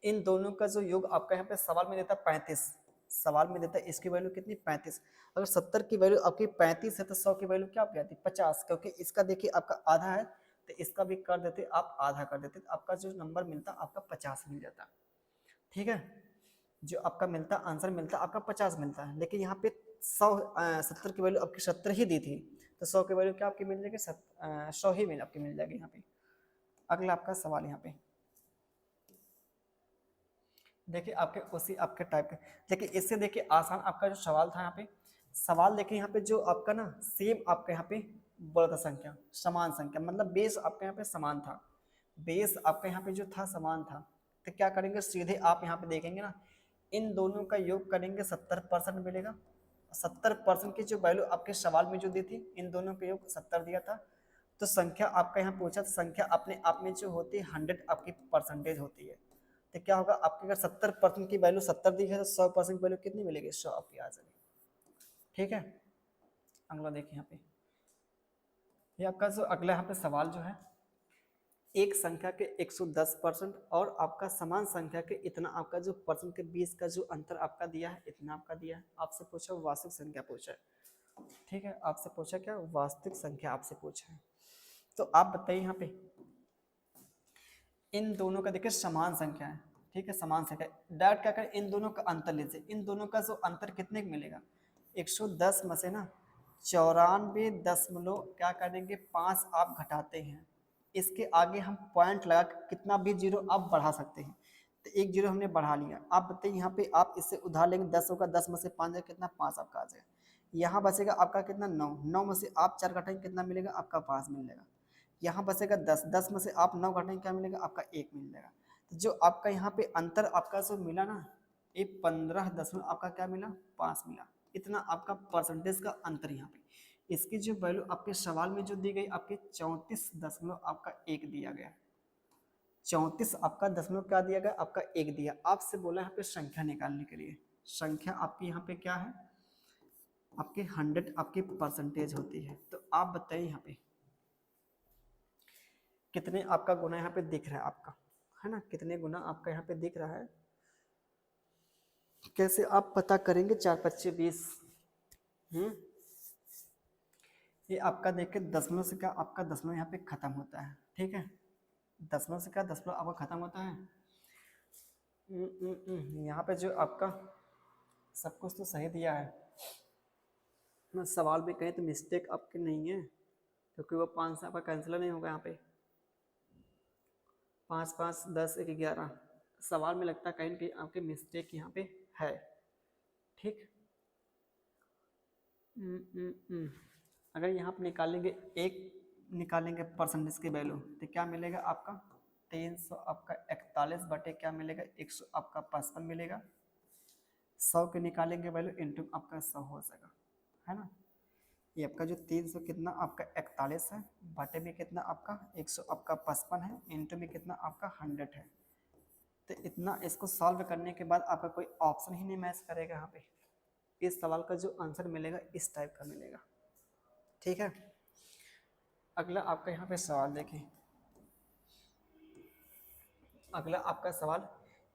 इन दोनों का जो योग आपका यहाँ पे सवाल में देता 35, सवाल में देता इसकी वैल्यू कितनी 35। अगर 70 की वैल्यू आपकी 35 है तो 100 की वैल्यू क्या आती 50, क्योंकि इसका देखिए आपका आधा है तो इसका भी कर देते आप, आधा कर देते तो आपका जो नंबर मिलता आपका 50 मिल जाता। ठीक है, जो आपका मिलता आंसर मिलता आपका 50 मिलता है। लेकिन यहाँ पे 70 की वैल्यू आपकी 70 ही दी थी, तो 100 की वैल्यू क्या आपकी मिल जाएगी 100 ही आपकी मिल जाएगी यहाँ पे। अगला आपका सवाल यहाँ पे देखिए आपके उसी आपके टाइप के, लेकिन इससे देखिए आसान आपका जो सवाल था यहाँ पे, सवाल देखिए यहाँ पे जो आपका ना सेम आपका यहाँ पे बोला था संख्या, समान संख्या मतलब बेस आपका यहाँ पे समान था, बेस आपका यहाँ पे जो था समान था। तो क्या करेंगे सीधे आप यहाँ पे देखेंगे ना, इन दोनों का योग करेंगे 70% मिलेगा। 70% की जो वैल्यू आपके सवाल में जो दी थी, इन दोनों का योग 70 दिया था। तो संख्या आपका यहाँ पूछा, संख्या अपने आप में जो होती है 100 आपकी परसेंटेज होती है। तो क्या होगा आपके अगर 70% की वैल्यू 70 दी है तो 100% वैल्यू कितनी मिलेगी 100 आपकी आ जाएगी। ठीक है, अगला देखिए यहाँ पे, ये आपका जो अगला यहाँ पे सवाल जो है, एक संख्या के 110% और आपका समान संख्या के इतना आपका जो परसेंट के बीच का जो अंतर आपका दिया है इतना आपका दिया है। आपसे पूछा वास्तविक संख्या पूछा है। ठीक है, आपसे पूछा क्या वास्तविक संख्या आपसे पूछा है। तो आप बताइए यहाँ पे इन दोनों का देखिए समान संख्या है, ठीक है, समान संख्या। डायरेक्ट क्या करें, इन दोनों का अंतर लीजिए, इन दोनों का जो अंतर कितने को मिलेगा, 110 में से ना 94 दशमलव क्या करेंगे 5 आप घटाते हैं, इसके आगे हम पॉइंट लगा के कितना भी जीरो आप बढ़ा सकते हैं, तो एक जीरो हमने बढ़ा लिया। आप बताइए यहाँ पे आप इससे उधार लेंगे 10 होगा, 10 में से 5 जाएगा कितना 5 आपका आ जाएगा। यहाँ बचेगा आपका कितना 9, 9 में से आप 4 घटाएंगे कितना मिलेगा आपका 5 मिलेगा। यहाँ बचेगा 10, 10 में से आप 9 घटाएंगे क्या मिलेगा आपका 1 मिल जाएगा। तो जो आपका यहाँ पे अंतर आपका जो मिला ना, ये 15 दशमलव आपका क्या मिला 5 मिला। इतना आपका परसेंटेज का अंतर यहाँ पे। इसकी जो वैल्यू आपके सवाल में जो दी गई आपके 34 दशमलव आपका 1 दिया गया, 34 आपका दशमलव क्या दिया गया आपका 1 दिया। आपसे बोला यहाँ पे संख्या निकालने के लिए, संख्या आपकी यहाँ पे क्या है आपके 100 आपकी परसेंटेज होती है। तो आप बताइए यहाँ पे कितने आपका गुना यहाँ पे दिख रहा है आपका, है ना, कितने गुना आपका यहाँ पे दिख रहा है, कैसे आप पता करेंगे 4 25 20। ये आपका देखिए दशमलव से क्या आपका दशमलव यहाँ पे खत्म होता है, ठीक है, दशमलव से क्या दशमलव आपका खत्म होता है। यहाँ पे जो आपका सब कुछ तो सही दिया है ना, सवाल में कहीं तो मिस्टेक आपके नहीं है, क्योंकि वो 5 से आपका कैंसिल नहीं होगा। यहाँ पे 5 5 10 1 11 सवाल में लगता है कहीं कहीं आपके मिस्टेक यहाँ पे है, ठीक। अगर यहाँ पे निकालेंगे एक निकालेंगे परसेंटेज की वैल्यू तो क्या मिलेगा आपका 300 आपका 41 बटे क्या मिलेगा 100 आपका 55 मिलेगा। 100 के निकालेंगे वैल्यू इंटू आपका 100 हो जाएगा, है ना। ये आपका जो 300 कितना आपका 41 है, बटे में कितना आपका 100 आपका 55 है, इंटू में कितना आपका 100 है। तो इतना इसको सॉल्व करने के बाद आपका कोई ऑप्शन ही नहीं मैच करेगा। यहाँ पे इस सवाल का जो आंसर मिलेगा इस टाइप का मिलेगा, ठीक है। अगला आपका यहाँ पे सवाल देखिए, अगला आपका सवाल,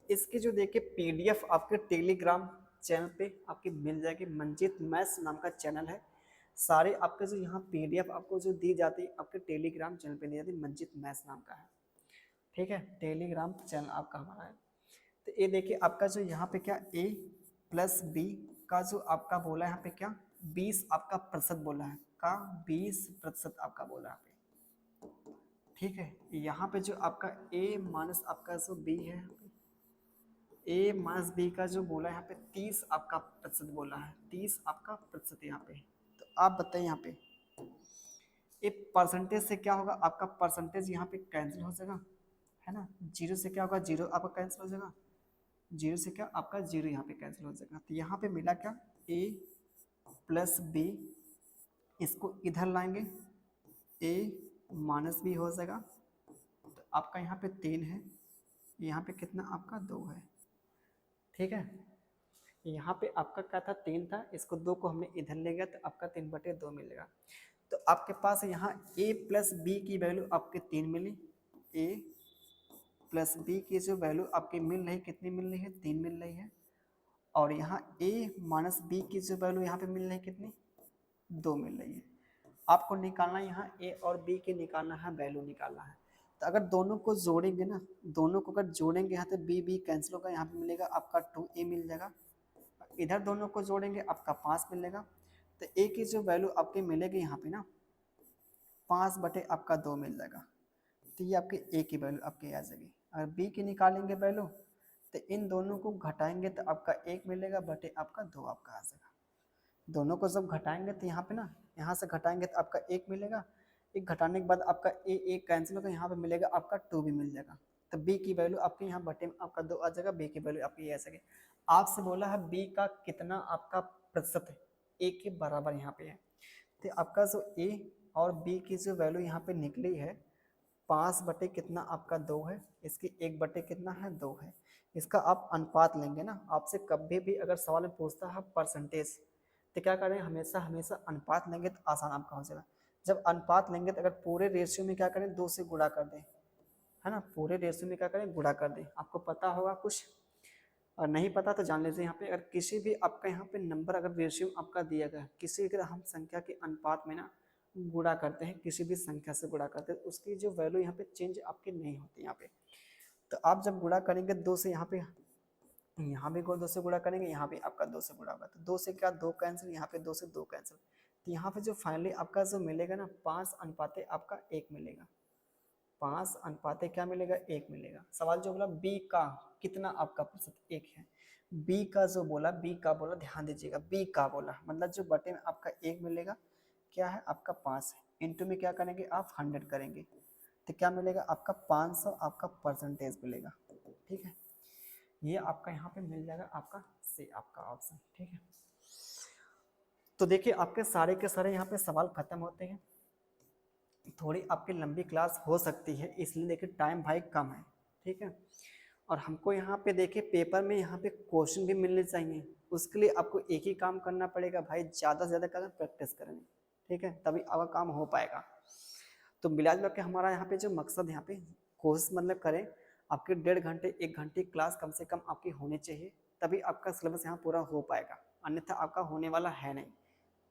इसकी जो देखिए पीडीएफ आपके टेलीग्राम चैनल पे आपकी मिल जाएगी। मंजीत मैथ्स नाम का चैनल है, सारे आपके जो यहाँ पीडीएफ आपको जो दी जाती है आपके टेलीग्राम चैनल पे दी जाती है, मंजीत मैथ्स नाम का है, ठीक है, टेलीग्राम चैनल आपका हमारा है। तो ये देखिए आपका जो यहाँ पे क्या a प्लस बी का जो आपका बोला है यहाँ पे क्या 20 आपका प्रतिशत बोला है का 20% आपका बोला है, ठीक है। यहाँ पे जो आपका a माइनस आपका जो b है, a माइनस b का जो बोला है यहाँ पे 30 आपका प्रतिशत बोला है, 30 आपका प्रतिशत यहाँ पे। तो आप बताइए यहाँ पे ये परसेंटेज से क्या होगा आपका परसेंटेज यहाँ पे कैंसिल हो जाएगा, है ना। जीरो से क्या होगा जीरो आपका कैंसिल हो जाएगा, जीरो से क्या आपका जीरो यहाँ पे कैंसिल हो जाएगा। तो यहाँ पे मिला क्या a प्लस बी, इसको इधर लाएंगे a माइनस बी हो जाएगा। तो आपका यहाँ पे 3 है, यहाँ पे कितना आपका 2 है, ठीक है। यहाँ पे आपका क्या था 3 था, इसको 2 को हमने इधर ले गया तो आपका 3/2 मिलेगा। तो आपके पास यहाँ a प्लस बी की वैल्यू आपके 3 मिली, a प्लस बी की जो वैल्यू आपकी मिल रही कितनी मिल रही है 3 मिल रही है, और यहाँ a माइनस बी की जो वैल्यू यहाँ पे मिल रही है कितनी 2 मिल रही है। आपको निकालना यहाँ a और b के निकालना है, वैल्यू निकालना है। तो अगर दोनों को जोड़ेंगे ना, दोनों को अगर जोड़ेंगे यहाँ तो b b कैंसिल होगा, यहाँ पे मिलेगा आपका 2a मिल जाएगा, इधर दोनों को जोड़ेंगे आपका 5 मिलेगा। तो a की जो वैल्यू आपके मिलेगी यहाँ पे ना 5/2 मिल जाएगा। तो ये आपके a की वैल्यू आपकी आ जाएगी। अगर b की निकालेंगे वैल्यू तो इन दोनों को घटाएंगे तो आपका 1 मिलेगा बटे आपका 2 आपका आ जाएगा। दोनों को जब घटाएंगे तो यहाँ पे ना, यहाँ से घटाएंगे तो आपका 1 मिलेगा, एक घटाने के बाद आपका a कैंसिल होगा, यहाँ पे मिलेगा आपका 2 भी मिल जाएगा। तो b की वैल्यू आपके यहाँ बटे में आपका 2 आ जाएगा, b की वैल्यू आपकी आ सके। आपसे बोला है b का कितना आपका प्रतिशत है, a के बराबर यहाँ पे है। तो आपका जो a और b की जो वैल्यू यहाँ पे निकली है 5 बटे कितना आपका 2 है, इसकी 1 बटे कितना है 2 है। इसका आप अनुपात लेंगे ना, आपसे कभी भी अगर सवाल में पूछता है परसेंटेज तो क्या करें हमेशा हमेशा अनुपात लेंगे तो आसान आपका हो जाएगा। जब अनुपात लेंगे तो अगर पूरे रेशियो में क्या करें 2 से गुणा कर दें, है ना, पूरे रेशियो में क्या करें गुणा कर दें। आपको पता होगा कुछ, और नहीं पता तो जान लीजिए। यहाँ पे अगर किसी भी आपका यहाँ पे नंबर अगर रेशियो आपका दिया गया किसी अगर हम संख्या के अनुपात में ना गुणा करते हैं, किसी भी संख्या से गुणा करते हैं, उसकी जो वैल्यू यहाँ पे चेंज आपकी नहीं होती यहाँ पे। तो आप जब गुणा करेंगे 2 से, यहाँ भी को 2 से गुणा करेंगे, यहाँ भी आपका 2 से गुणा होगा, तो 2 से क्या 2 कैंसिल, यहाँ पे 2 से 2 कैंसिल, तो यहाँ पे जो फाइनली आपका जो मिलेगा ना 5 अनुपाते आपका 1 मिलेगा, 5 अनुपाते क्या मिलेगा 1 मिलेगा। सवाल जो बोला बी का कितना आपका प्रतिशत 1 है, बी का जो बोला, बी का बोला, ध्यान दीजिएगा, बी का बोला मतलब जो बटे में आपका 1 मिलेगा क्या है आपका 5 है, इंटू में क्या करेंगे आप 100 करेंगे, तो क्या मिलेगा आपका 500 आपका परसेंटेज मिलेगा। ठीक है, ये आपका यहाँ पे मिल जाएगा आपका सी आपका ऑप्शन। ठीक है, तो देखिए आपके सारे के सारे यहाँ पे सवाल खत्म होते हैं, थोड़ी आपकी लंबी क्लास हो सकती है इसलिए देखिए टाइम भाई कम है। ठीक है, और हमको यहाँ पे देखिए पेपर में यहाँ पे क्वेश्चन भी मिलने चाहिए, उसके लिए आपको एक ही काम करना पड़ेगा भाई, ज़्यादा से ज़्यादा करें प्रैक्टिस करें। ठीक है, तभी आपका काम हो पाएगा। तो मिला जुला के हमारा यहाँ पे जो मकसद यहाँ पे कोर्स मतलब करें, आपके 1.5 घंटे 1 घंटे क्लास कम से कम आपकी होनी चाहिए, तभी आपका सिलेबस यहाँ पूरा हो पाएगा, अन्यथा आपका होने वाला है नहीं।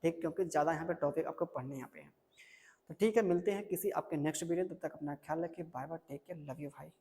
ठीक, क्योंकि ज़्यादा यहाँ पे टॉपिक आपको पढ़ने यहाँ पे है। तो ठीक है, मिलते हैं किसी आपके नेक्स्ट वीडियो, तब तक अपना ख्याल रखिए, bye bye, take care, love you भाई।